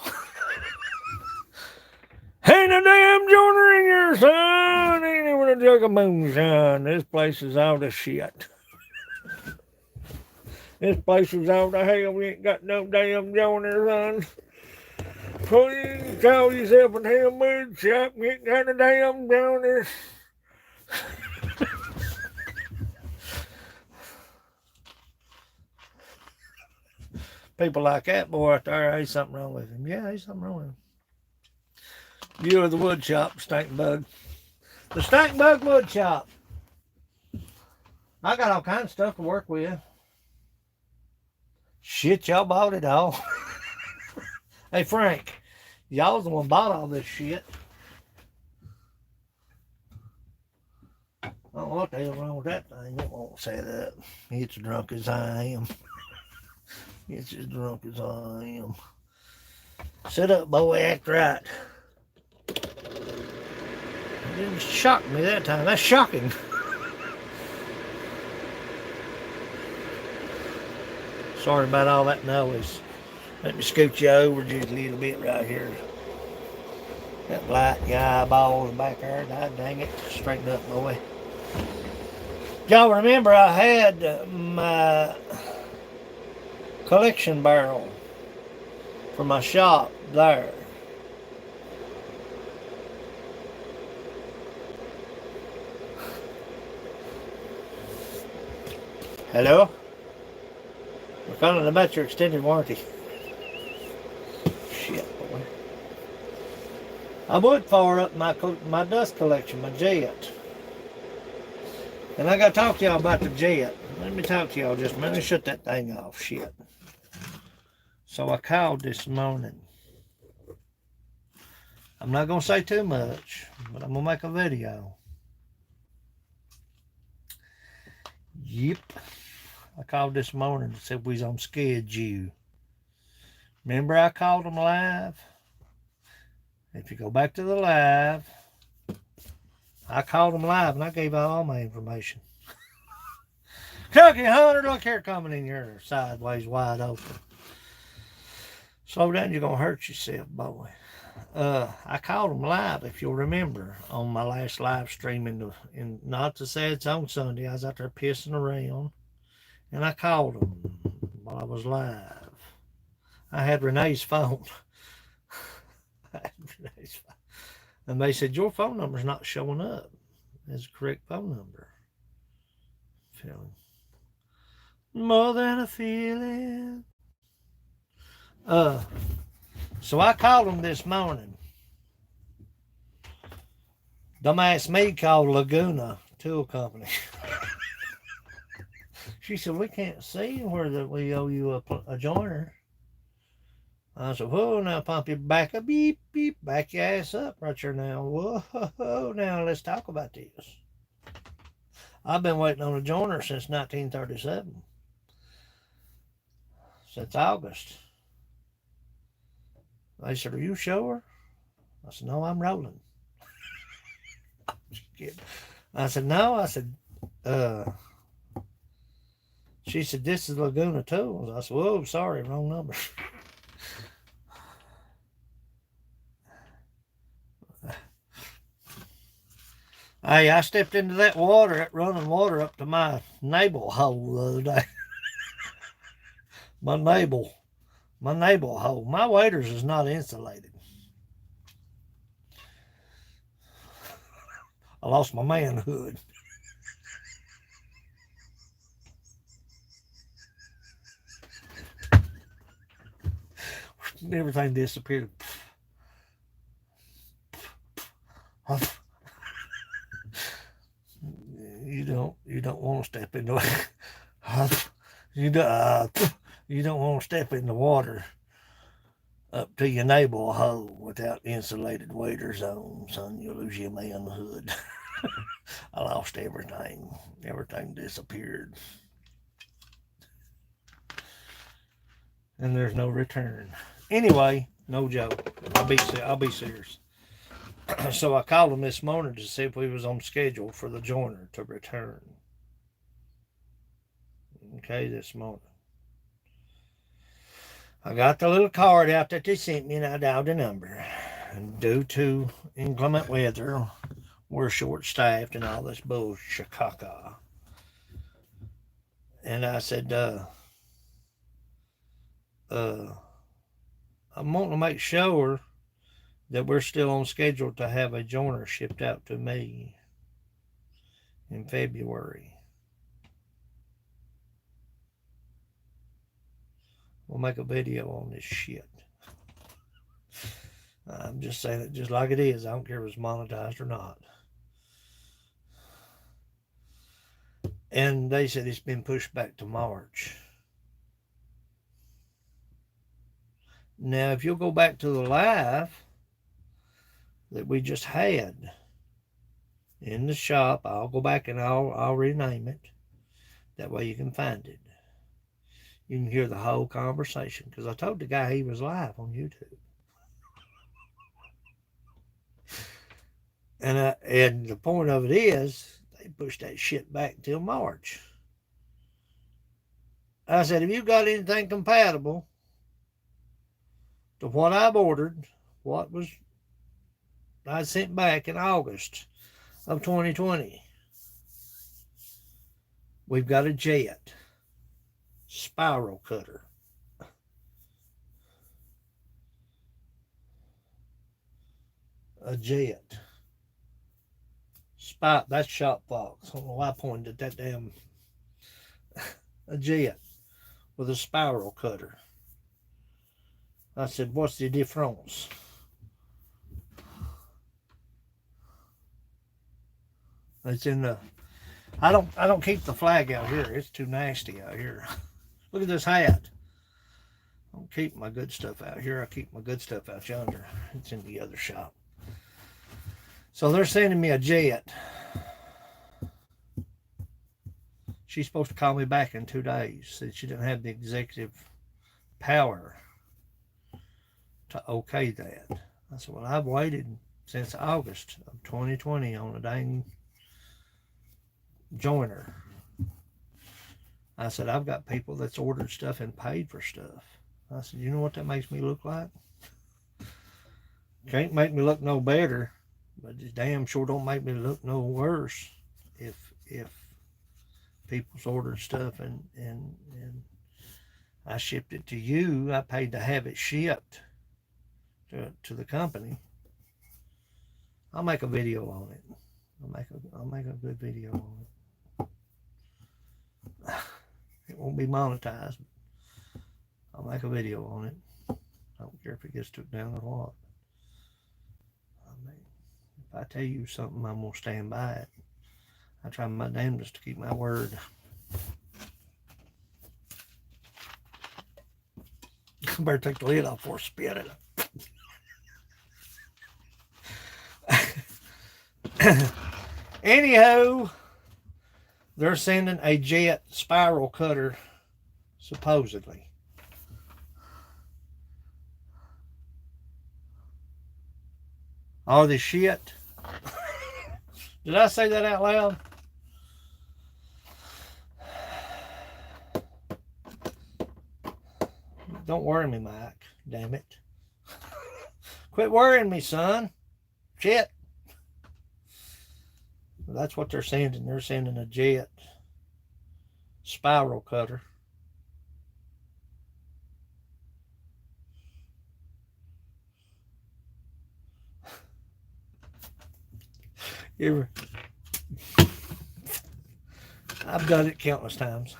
Ain't a damn joiner in here, son. Ain't even a jug of moonshine. This place is out of shit. This place is out of hell. We ain't got no damn joiner, son. So you can call yourself a damn woodshop. You ain't got a damn joiner. People like that boy out there, ain't something wrong with him. Yeah, ain't something wrong with him. View of the wood shop, Stank Bug. The Stank Bug wood shop. I got all kinds of stuff to work with. Shit, y'all bought it all. Hey, Frank, y'all's the one bought all this shit. I don't know what the hell's wrong with that thing. It won't set up. It's as drunk as I am. It's as drunk as I am. Sit up, boy, act right. It didn't shock me that time. That's shocking. Sorry about all that noise. Let me scoot you over just a little bit right here. That light in your eyeballs back there. God dang it. Straighten up, boy. Y'all remember I had my collection barrel for my shop there. Hello? We're calling about your extended warranty. Shit, boy. I would fire up my dust collection, my jet. And I got to talk to y'all about the jet. Let me talk to y'all just a minute. Let me shut that thing off. Shit. So I called this morning. I'm not going to say too much, but I'm going to make a video. Yep. I called this morning and said we was on schedule. Remember I called them live? If you go back to the live, I called them live and I gave out all my information. Chucky Hunter, look here coming in here sideways wide open. Slow down, you're going to hurt yourself, boy. I called them live, if you'll remember, on my last live stream in not to say it's on Sunday. I was out there pissing around, and I called them while I was live. I had Renee's phone. And they said, your phone number's not showing up as a correct phone number. Feeling more than a feeling. So I called them this morning. Dumbass me called Laguna Tool Company. She said, we can't see where we owe you a joiner. I said, whoa, now pump your back up, beep, beep, back your ass up right here now. Whoa, now let's talk about this. I've been waiting on a joiner since 1937. Since August. They said, are you sure? I said, no, I'm rolling. I said, no. I said, she said, this is Laguna Tools. I said, whoa, sorry, wrong number. Hey, I stepped into that running water up to my navel hole the other day. my navel hole. My waders is not insulated. I lost my manhood. Everything disappeared. You don't want to step into you don't want to step in the water up to your navel hole without insulated waders on, son. You'll lose your manhood. I lost everything. Everything disappeared. And there's no return. Anyway, no joke. I'll be serious. So I called him this morning to see if we was on schedule for the joiner to return. Okay, this morning. I got the little card out that they sent me and I dialed the number. And due to inclement weather, we're short-staffed and all this bullshit. And I said, I'm wanting to make sure that we're still on schedule to have a joiner shipped out to me in February. We'll make a video on this shit. I'm just saying it just like it is. I don't care if it's monetized or not. And they said it's been pushed back to March. Now, if you'll go back to the live that we just had in the shop, I'll go back and I'll rename it. That way you can find it. You can hear the whole conversation because I told the guy he was live on YouTube. And the point of it is, they pushed that shit back till March. I said, have you got anything compatible to what I've ordered, what was I sent back in August of 2020? We've got a jet spiral cutter. A jet. That's shop fox. I don't know why I pointed at that damn. A jet with a spiral cutter. I said, what's the difference? It's in the. I don't keep the flag out here. It's too nasty out here. Look at this hat. I don't keep my good stuff out here. I keep my good stuff out yonder. It's in the other shop. So they're sending me a jet. She's supposed to call me back in 2 days. Said she didn't have the executive power to okay that. I said, well, I've waited since August of 2020 on a dang joiner. I said, I've got people that's ordered stuff and paid for stuff. I said, you know what that makes me look like? Can't make me look no better, but it damn sure don't make me look no worse if people's ordered stuff and I shipped it to you. I paid to have it shipped to the company. I'll make a video on it. I'll make a good video on it. It won't be monetized. I'll make a video on it. I don't care if it gets took down or what. I mean, if I tell you something, I'm gonna stand by it. I try my damnedest to keep my word. I better take the lid off or spit it. Anyhow, they're sending a jet spiral cutter, supposedly. All this shit. Did I say that out loud? Don't worry me, Mike. Damn it. Quit worrying me, son. Shit. That's what they're sending. They're sending a jet spiral cutter. I've done it countless times.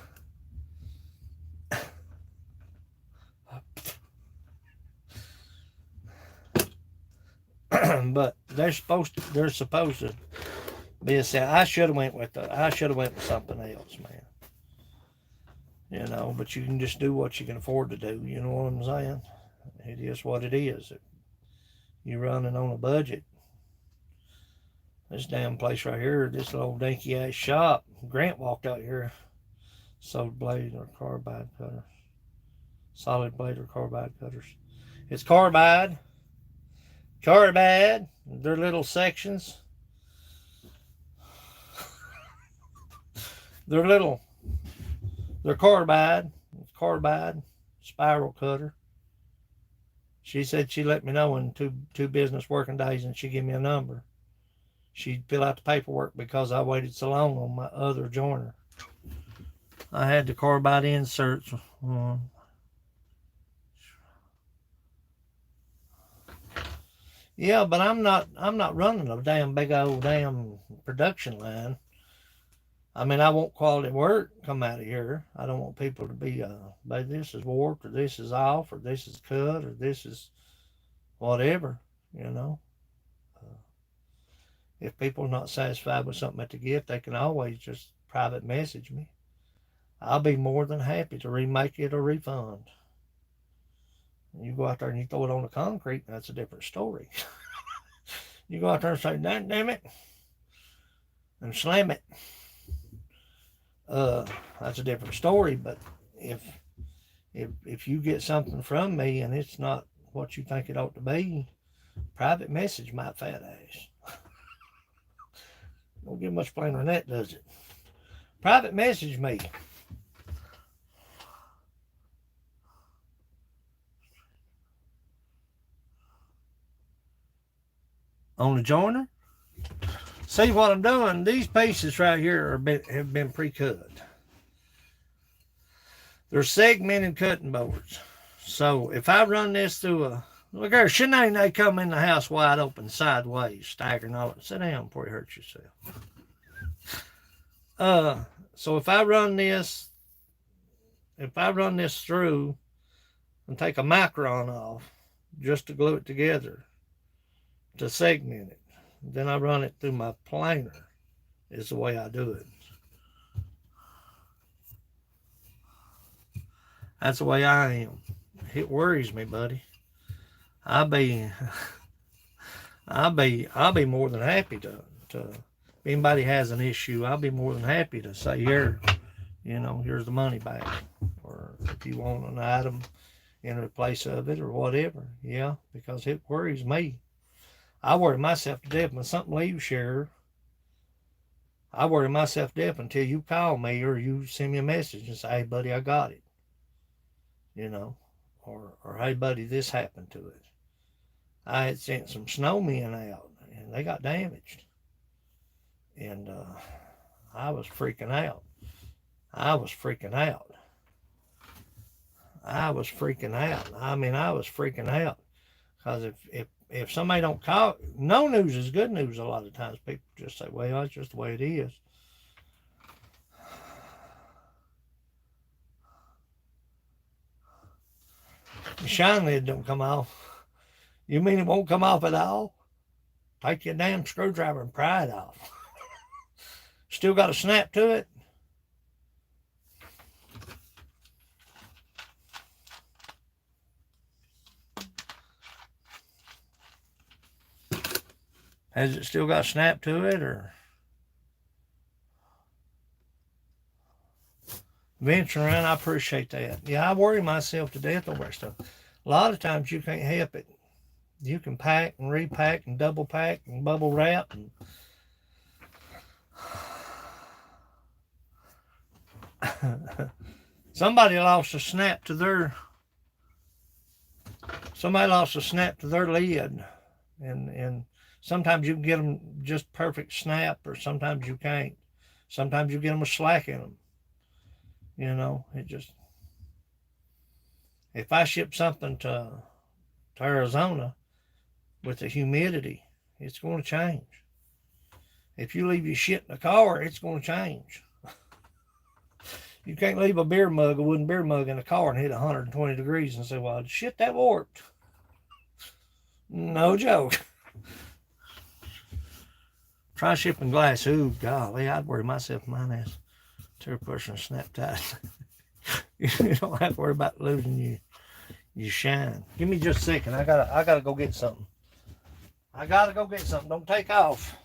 But they're supposed to be a set. I should have went with something else, man. You know, but you can just do what you can afford to do. You know what I'm saying? It is what it is. You're running on a budget. This damn place right here, this little dinky ass shop. Grant walked out here, sold blade or carbide cutters, solid blade or carbide cutters. It's carbide. They're little sections. They're carbide. It's carbide spiral cutter. She said she let me know in two business working days, and she gave me a number. She'd fill out the paperwork because I waited so long on my other joiner. I had the carbide inserts. Yeah, but I'm not running a damn big old damn production line. I mean, I want quality work come out of here. I don't want people to be, this is warped, or this is off, or this is cut, or this is whatever, you know. If people are not satisfied with something that they get, they can always just private message me. I'll be more than happy to remake it or refund. You go out there and you throw it on the concrete, that's a different story. You go out there and say, damn it, and slam it. That's a different story. But if you get something from me and it's not what you think it ought to be, private message my fat ass. Don't get much plainer than that, does it? Private message me. On the joiner. See what I'm doing? These pieces right here have been pre-cut. They're segmented cutting boards. So if I run this through a... Look there, Shanae, they come in the house wide open, sideways, staggering all it. Sit down before you hurt yourself. So if I run this through and take a micron off just to glue it together, to segment it, then I run it through my planer, is the way I do it. That's the way I am. It worries me, buddy. I'll be more than happy to if anybody has an issue, I'll be more than happy to say, here, here's the money back. Or if you want an item in the place of it or whatever. Yeah, because it worries me. I worry myself to death when something leaves here. I worry myself to death until you call me or you send me a message and say, hey, buddy, I got it. or hey buddy, this happened to it. I had sent some snowmen out and they got damaged. And I was freaking out. I was freaking out. I was freaking out. I mean, I was freaking out. Because if somebody don't call, no news is good news a lot of times. People just say, well, that's just the way it is. The shine lid don't come off. You mean it won't come off at all? Take your damn screwdriver and pry it off. Still got a snap to it? Has it still got a snap to it, or? Venturing around, I appreciate that. Yeah, I worry myself to death over that stuff. A lot of times you can't help it. You can pack and repack and double pack and bubble wrap. And somebody lost a snap to their lid. And sometimes you can get them just perfect snap, or sometimes you can't. Sometimes you get them with slack in them. You know, it just, if I ship something to Arizona with the humidity, it's going to change. If you leave your shit in the car, it's going to change. You can't leave a wooden beer mug in the car and hit 120 degrees and say, well, shit, that warped. No joke. Try shipping glass. Ooh, golly, I'd worry myself mine ass to a person snap tight. You don't have to worry about losing your shine. Give me just a second. I gotta go get something. Don't take off.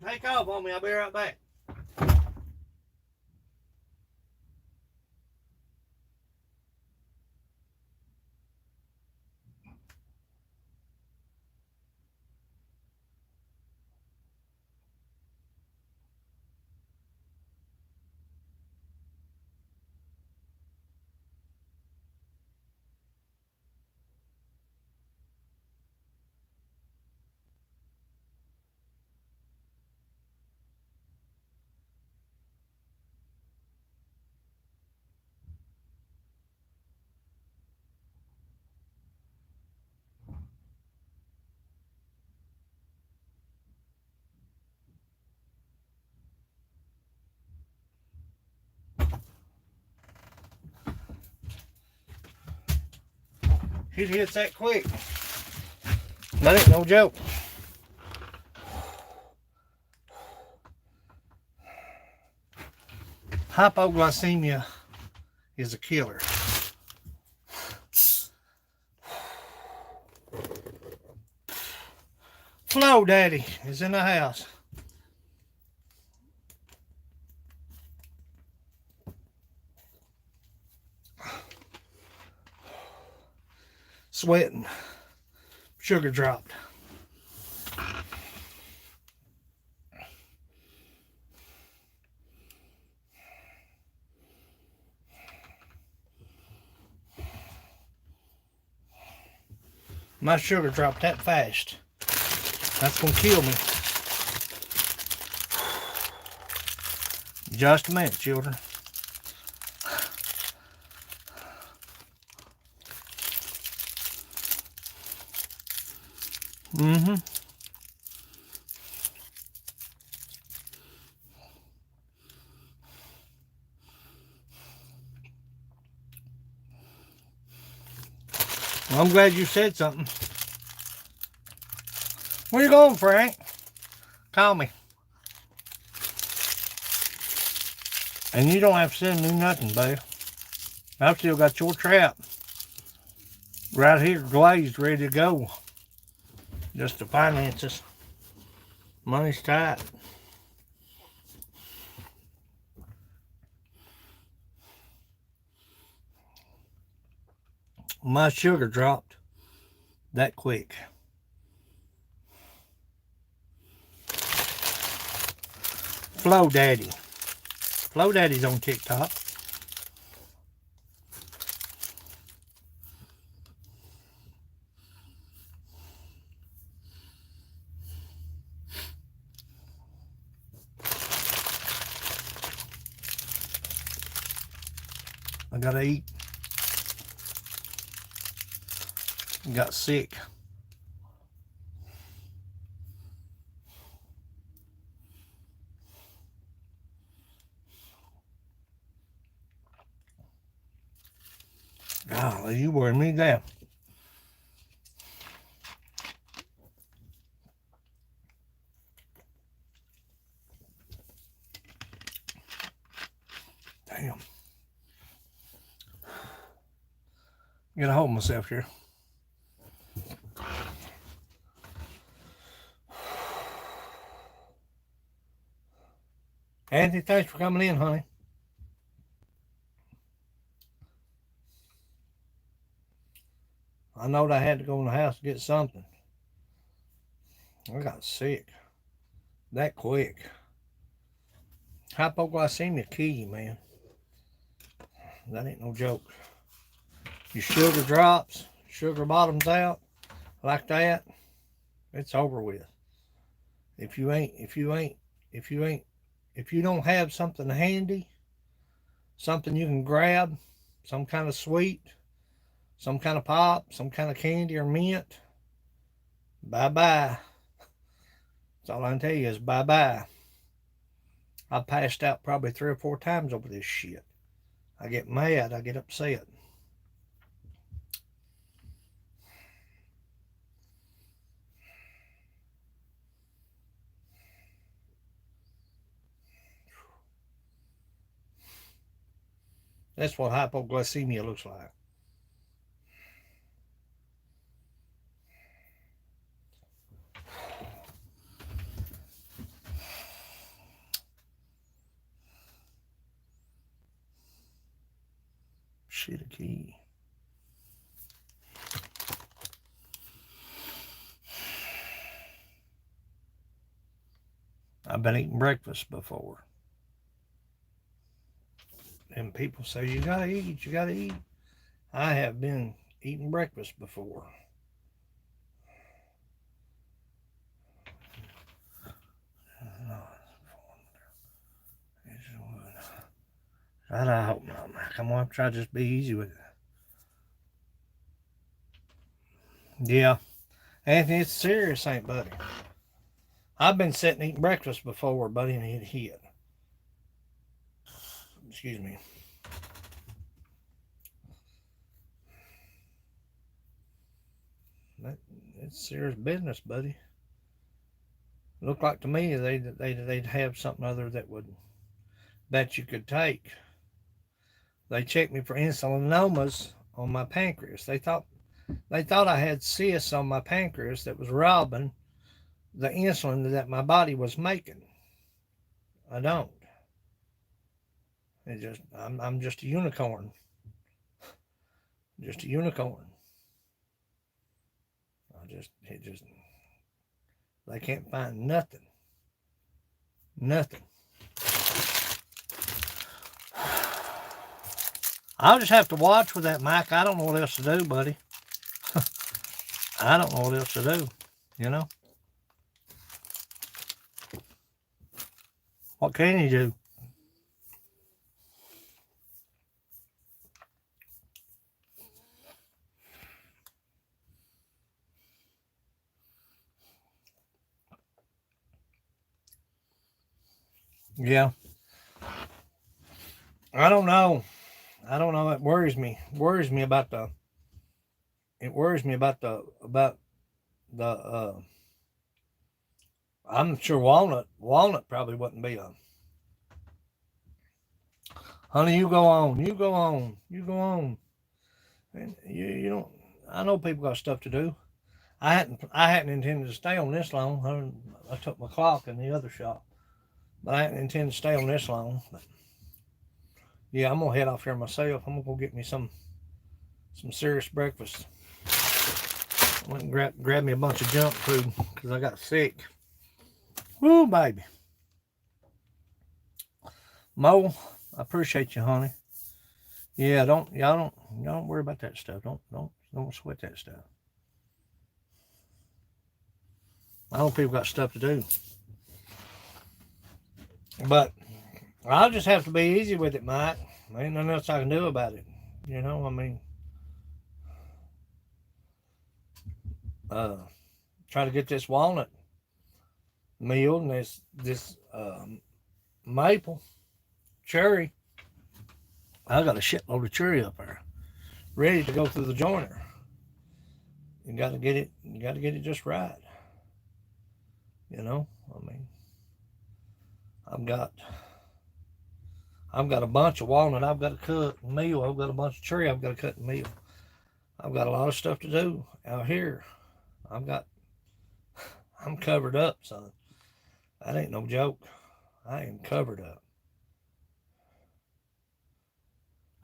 Take off on me. I'll be right back. It hits that quick. That ain't no joke. Hypoglycemia is a killer. Flo Daddy is in the house. Sweating. Sugar dropped. My sugar dropped that fast. That's going to kill me. Just a minute, children. Mm-hmm. Well, I'm glad you said something. Where you going, Frank? Call me. And you don't have to send me nothing, babe. I've still got your trap right here glazed, ready to go. Just the finances. Money's tight. My sugar dropped that quick. Flow Daddy. Flow Daddy's on TikTok. I gotta eat. Got sick. Golly, you wearing me down. Damn. Gotta hold myself here. Anthony, thanks for coming in, honey. I know I had to go in the house to get something. I got sick that quick. Hypoglycemia key, man. That ain't no joke. Your sugar drops, sugar bottoms out like that, it's over with. If you don't have something handy, something you can grab, some kind of sweet, some kind of pop, some kind of candy or mint, bye-bye. That's all I can tell you is bye-bye. I passed out probably 3 or 4 times over this shit. I get mad, I get upset. That's what hypoglycemia looks like. Shit, a key. I've been eating breakfast before. And people say, you gotta eat, you gotta eat. I have been eating breakfast before. I hope not. Come on, try to just be easy with it. Yeah. Anthony, it's serious, ain't buddy? I've been sitting eating breakfast before, buddy, and it hit. Excuse me. It's serious business, buddy. Looked like to me they'd have something other that you could take. They checked me for insulinomas on my pancreas. They thought I had cysts on my pancreas that was robbing the insulin that my body was making. I don't. I'm just a unicorn. Just a unicorn. They can't find nothing. Nothing. I'll just have to watch with that mic. I don't know what else to do, buddy. I don't know what else to do, you know? What can you do? Yeah. I don't know. I don't know. It worries me. Worries me about the. It worries me about the. I'm sure walnut probably wouldn't be a. Honey, you go on. You go on. You go on. And you don't. I know people got stuff to do. I hadn't intended to stay on this long. I took my clock in the other shop, but I hadn't intended to stay on this long. But yeah, I'm gonna head off here myself. I'm gonna go get me some serious breakfast. I went and grab me a bunch of junk food because I got sick. Woo, baby. Mo, I appreciate you, honey. Yeah, y'all don't worry about that stuff. Don't sweat that stuff. I know people got stuff to do, but I'll just have to be easy with it, Mike. Ain't nothing else I can do about it. You know, I mean, uh, try to get this walnut meal and this maple cherry. I got a shitload of cherry up there, ready to go through the joiner. You got to get it. You got to get it just right. You know, I mean, I've got I've got a bunch of walnut I've got to cut and meal. I've got a bunch of cherry I've got to cut and meal. I've got a lot of stuff to do out here. I've got I'm covered up, son. That ain't no joke. I am covered up.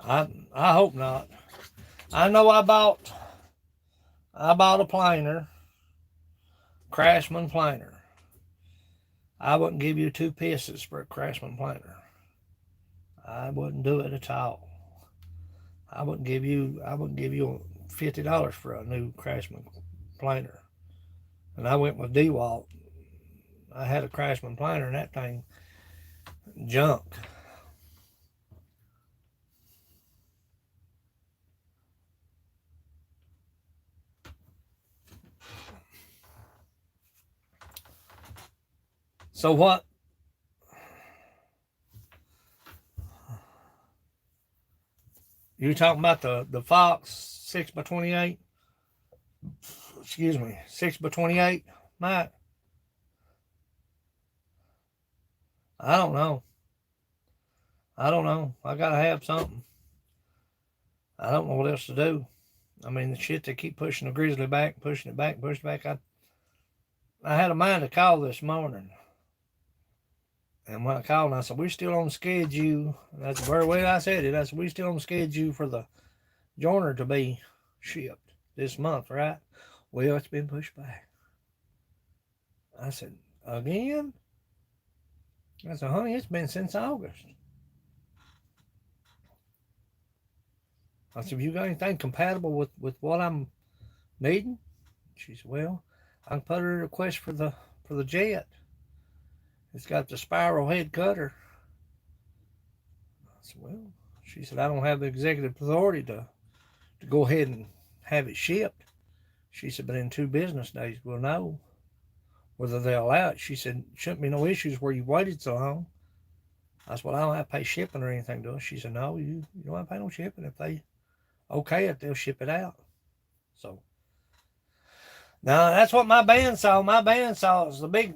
I hope not. I know I bought a planer, Craftsman planer. I wouldn't give you 2 pieces for a Craftsman planer. I wouldn't do it at all. I wouldn't give you $50 for a new Craftsman planer. And I went with DeWalt. I had a Craftsman planer and that thing junk. So what? You talking about the Fox 6x28? Excuse me, 6x28, Mike? I don't know. I don't know. I gotta have something. I don't know what else to do. I mean, the shit they keep pushing the grizzly back, pushing it back, pushing it back. I had a mind to call this morning. And when I called, I said, we're still on schedule. That's the very way I said it. I said, we're still on schedule for the joiner to be shipped this month, right? Well, it's been pushed back. I said, again? I said, honey, it's been since August. I said, have you got anything compatible with what I'm needing? She said, well, I can put her a request for the jet. It's got the spiral head cutter. I said, well, she said, I don't have the executive authority to go ahead and have it shipped. She said, but in 2 business days, we'll know whether they'll allow it. She said, shouldn't be no issues where you waited so long. I said, well, I don't have to pay shipping or anything to us. She said, no, you don't have to pay no shipping. If they okay it, they'll ship it out. So now that's what my bandsaw. My bandsaw is the big,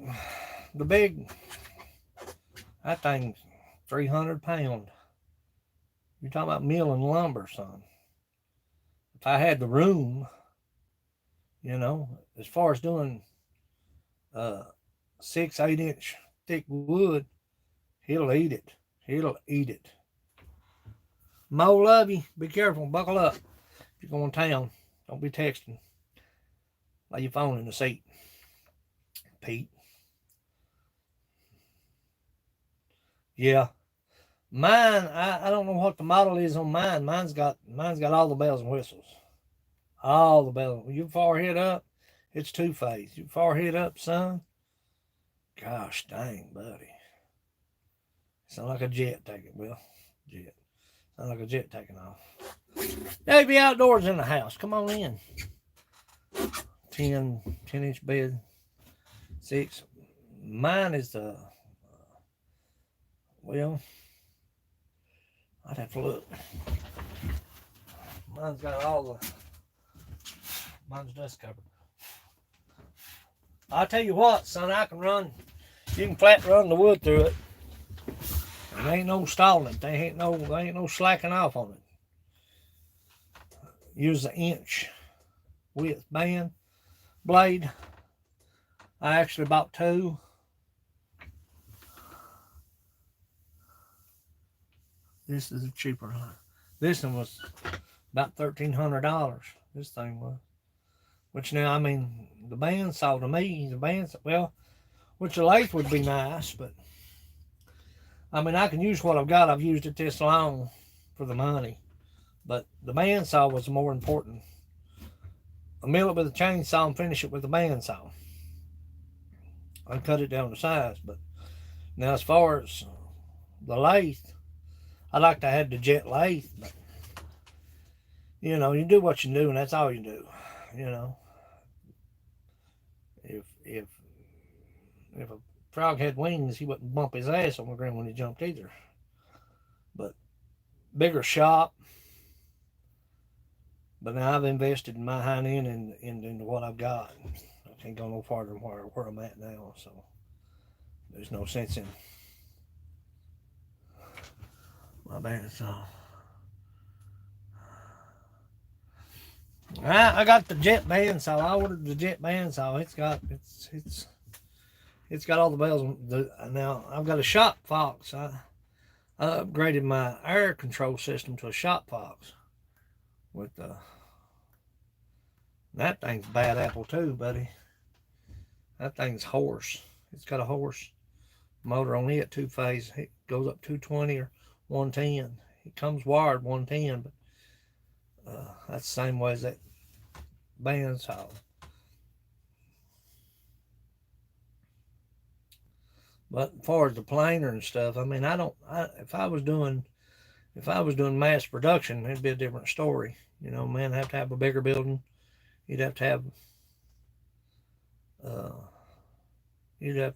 that thing's 300 pounds. You're talking about milling lumber, son. If I had the room, as far as doing 6-8 inch thick wood, he'll eat it. He'll eat it. Mo, love you. Be careful. Buckle up. If you're going to town, don't be texting. Lay your phone in the seat, Pete. Yeah. Mine, I don't know what the model is on mine. Mine's got all the bells and whistles. All the bells. When you far head up, it's 2-phase. You far head up, son. Gosh dang, buddy. Sound like a jet taking. Well, jet. Sound like a jet taking off. Hey, be outdoors in the house. Come on in. 10-inch bed. 6. Mine is the Well, I'd have to look. Mine's got mine's dust covered. I'll tell you what, son, you can flat run the wood through it. And there ain't no stalling. There ain't no slacking off on it. Use the inch width band blade. I actually bought 2. This is a cheaper one. This one was about $1,300. This thing was. Which now, I mean, the bandsaw to me, which a lathe would be nice, but I mean, I can use what I've got. I've used it this long for the money, but the bandsaw was more important. I mill it with a chainsaw and finish it with a bandsaw. I cut it down to size, but now as far as the lathe, I like to have the jet lathe, but you know, you do what you do, and that's all you do. You know, if a frog had wings, he wouldn't bump his ass on the ground when he jumped either. But bigger shop. But now I've invested in my hind end and into what I've got. I can't go no farther than where I'm at now, so there's no sense in my bandsaw. I got the jet bandsaw. I ordered the jet bandsaw. It's got all the bells. Now I've got a shop fox. I upgraded my air control system to a shop fox with that thing's bad apple too, buddy. That thing's horse. It's got a horse motor on it, 2-phase. It goes up 220 or 110. It comes wired 110, but that's the same way as that bandsaw. But as far as the planer and stuff, I mean, if I was doing mass production, it'd be a different story. You know, man, I'd have to have a bigger building. You'd have to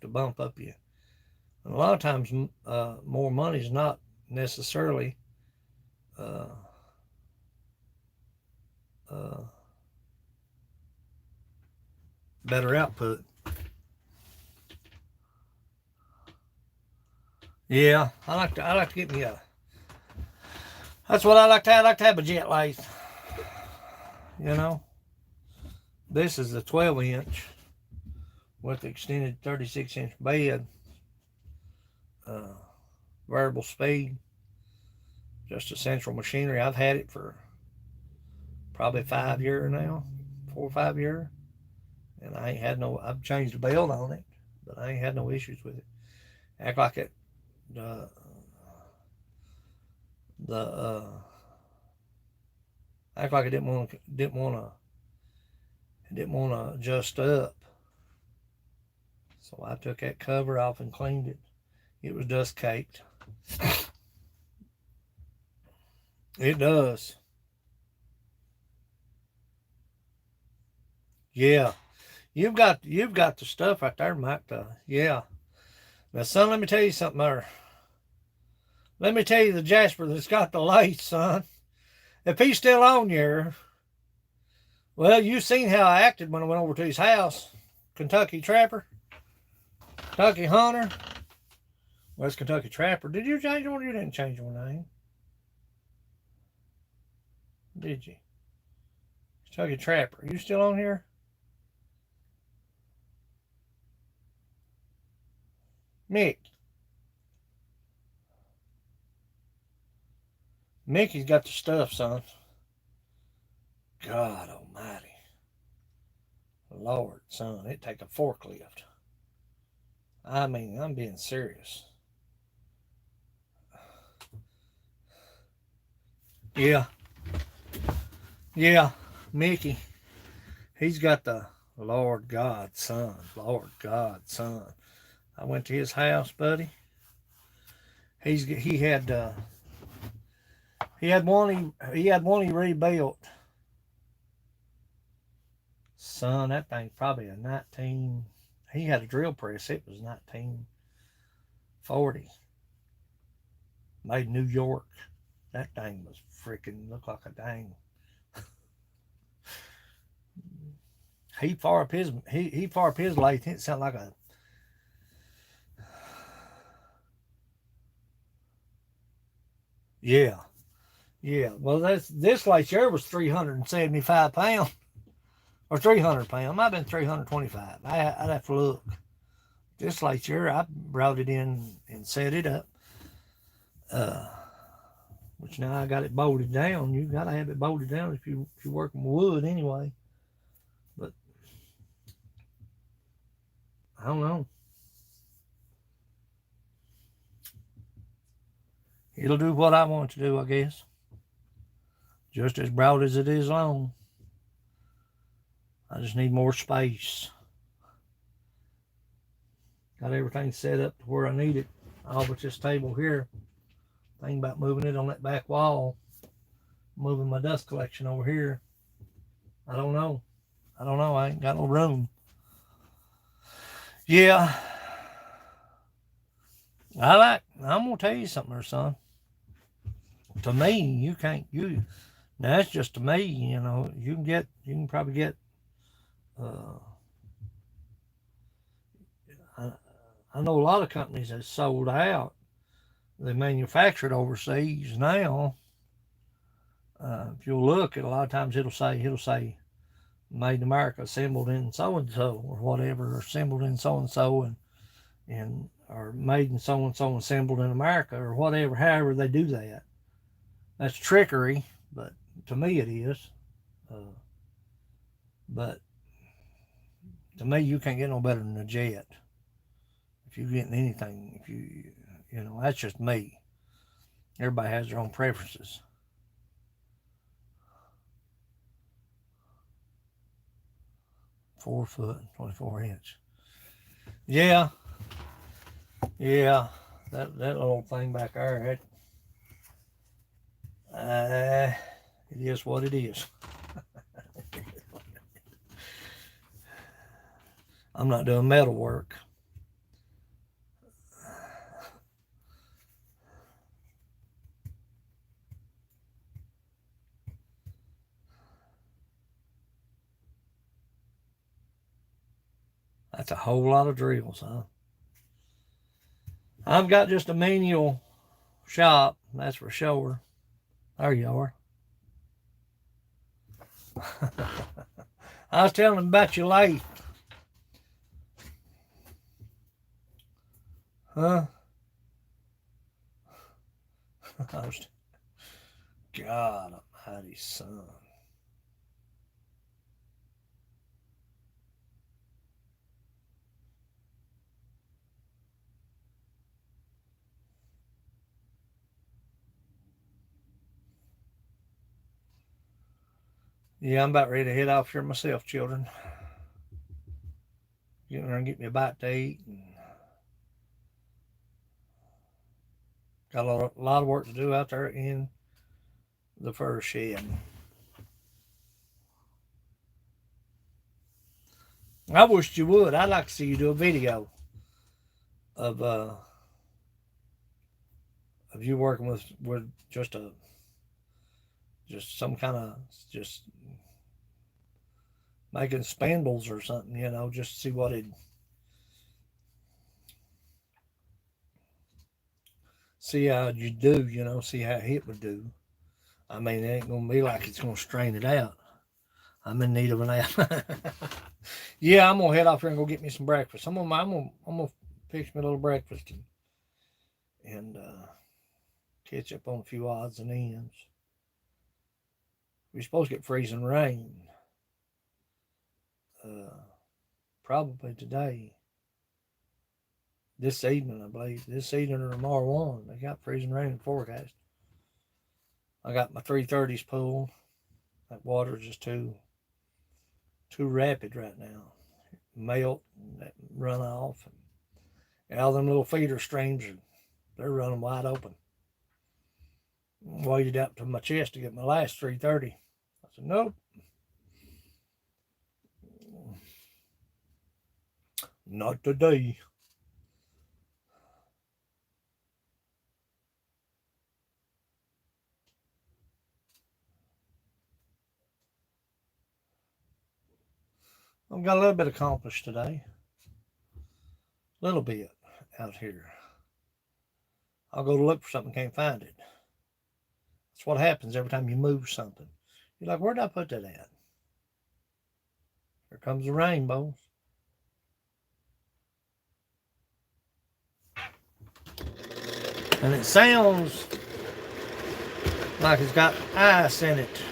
bump up you. And a lot of times, more money is not necessarily better output. Yeah, I like to get me that's what I like to have. I like to have a jet lathe. You know, this is the 12-inch with the extended 36-inch bed, variable speed, just a central machinery. I've had it for probably 5 years now, 4 or 5 years, and I've changed the belt on it, but I ain't had no issues with it. Act like it, act like it didn't want to adjust up. So I took that cover off and cleaned it. It was dust caked. It does. Yeah. You've got the stuff right there, Mike. Yeah. Now, son, let me tell you something there. Let me tell you the Jasper that's got the lathe, son. If he's still on here, well, you seen how I acted when I went over to his house. Kentucky Trapper. Kentucky Hunter. Well, it's Kentucky Trapper. Did you change one? You didn't change your name. Did you? Kentucky Trapper. Are you still on here? Mick. Mickey's got the stuff, son. God almighty. Lord, son, it take a forklift. I mean, I'm being serious. Yeah. Yeah, Mickey. He's got the Lord God, son. Lord God, son. I went to his house, buddy. He had one he rebuilt. Son, that thing's probably a 19. He had a drill press. It was 1940. Made in New York. That thing was freaking looked like a dang. He far up his lathe. It sounded like a. Yeah, yeah. Well, this lathe here was 375 pounds or 300 pounds. Might have been 325. I'd have to look. This lathe here, I brought it in and set it up. Which now I got it bolted down. You gotta have it bolted down if you're working with wood anyway. But I don't know. It'll do what I want it to do, I guess. Just as broad as it is long. I just need more space. Got everything set up to where I need it. All but this table here. Thinking about moving it on that back wall. Moving my dust collection over here. I don't know. I ain't got no room. Yeah. I'm gonna tell you something there, son. To me, you can't now that's just to me, you can probably get I know a lot of companies that sold out. They manufactured overseas now. If you'll look, a lot of times it'll say made in America, assembled in so and so or whatever, or assembled in so and so and or made in so and so, assembled in America or whatever. However they do that, that's trickery. But to me it is. But to me, you can't get no better than a jet. If you're getting anything, that's just me. Everybody has their own preferences. .4 foot, 24 inch. Yeah. That little thing back there, it is what it is. I'm not doing metal work. That's a whole lot of drills, huh? I've got just a manual shop, that's for sure. There you are. I was telling him about your lathe. Huh? God almighty, son. Yeah, I'm about ready to head off here myself, children. Get in there and get me a bite to eat. Got a lot of work to do out there in the fur shed. I wish you would. I'd like to see you do a video of you working with just some kind of just making spandrels or something, just see what it see how you do, see how it would do. I mean, it ain't gonna be like it's gonna strain it out. I'm in need of a nap. Yeah, I'm gonna head off here and go get me some breakfast. I'm gonna fix me a little breakfast and catch up on a few odds and ends. We're supposed to get freezing rain. Probably today. This evening, I believe. This evening or tomorrow on. They got freezing rain in the forecast. I got my 330s pulled. That water is just too rapid right now. Melt and run off. And all them little feeder streams, they're running wide open. I waded up to my chest to get my last 330. I said, nope. Not today. I've got a little bit accomplished today. A little bit out here. I'll go to look for something, can't find it. That's what happens every time you move something. You're like, where'd I put that at? Here comes the rainbows. And it sounds like it's got ice in it.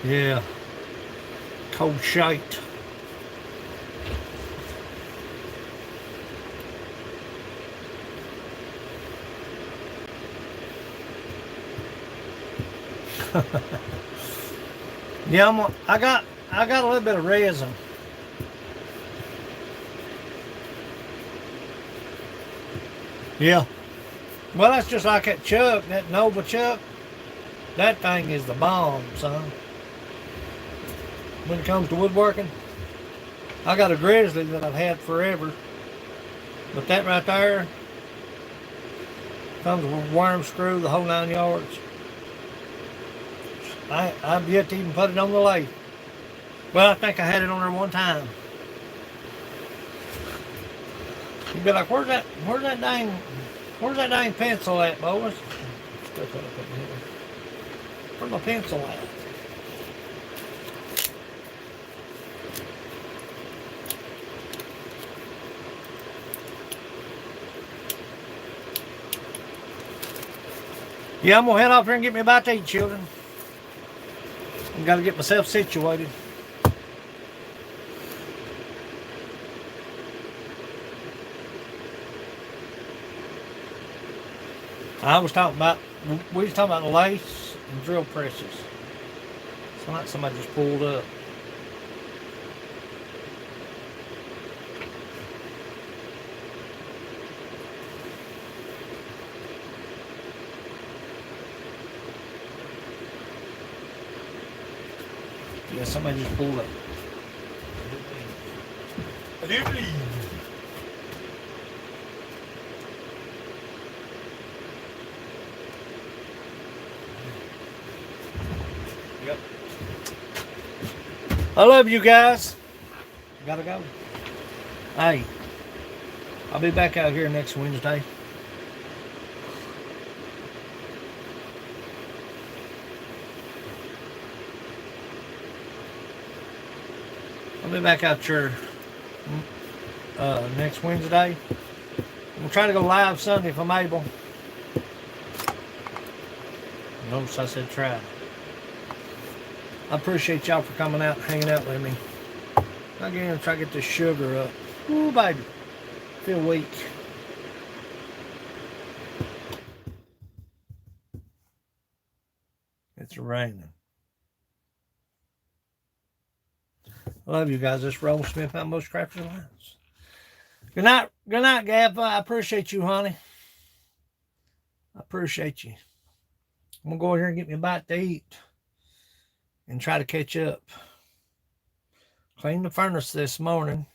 Yeah. Cold shite. Yeah, I got a little bit of resin. Yeah. Well, that's just like that chuck, that Nova chuck. That thing is the bomb, son. When it comes to woodworking, I got a Grizzly that I've had forever. But that right there comes with a worm screw, the whole 9 yards. I've yet to even put it on the lathe. Well, I think I had it on there one time. You'd be like, where's that dang pencil at, boys? Where's my pencil at? Yeah, I'm gonna head off here and get me a bite to eat, children. I've got to get myself situated. We was talking about lace and drill presses. It's like somebody just pulled up. Yeah, somebody just pulled up. I do believe. Yep. I love you guys. Gotta go. Hey, I'll be back out here next Wednesday. I'll be back out here next Wednesday. We'll try to go live Sunday if I'm able. Notice I said try. I appreciate y'all for coming out and hanging out with me. Again, try to get this sugar up. Ooh, baby. Feel weak. It's raining. I love you guys. This is Roll Smith out Most Crafters Alliance. Good night, Gab. I appreciate you, honey. I appreciate you. I'm gonna go over here and get me a bite to eat and try to catch up. Cleaned the furnace this morning.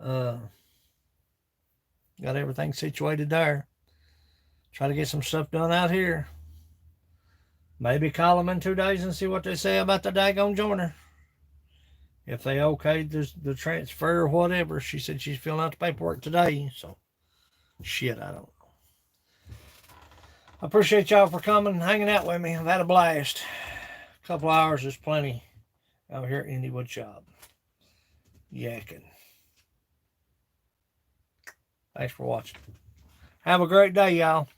Got everything situated there. Try to get some stuff done out here. Maybe call them in 2 days and see what they say about the daggone joiner. If they okayed the transfer or whatever. She said she's filling out the paperwork today. So, shit, I don't know. I appreciate y'all for coming and hanging out with me. I've had a blast. A couple hours is plenty out here at Indie Woodshop. Yakking. Thanks for watching. Have a great day, y'all.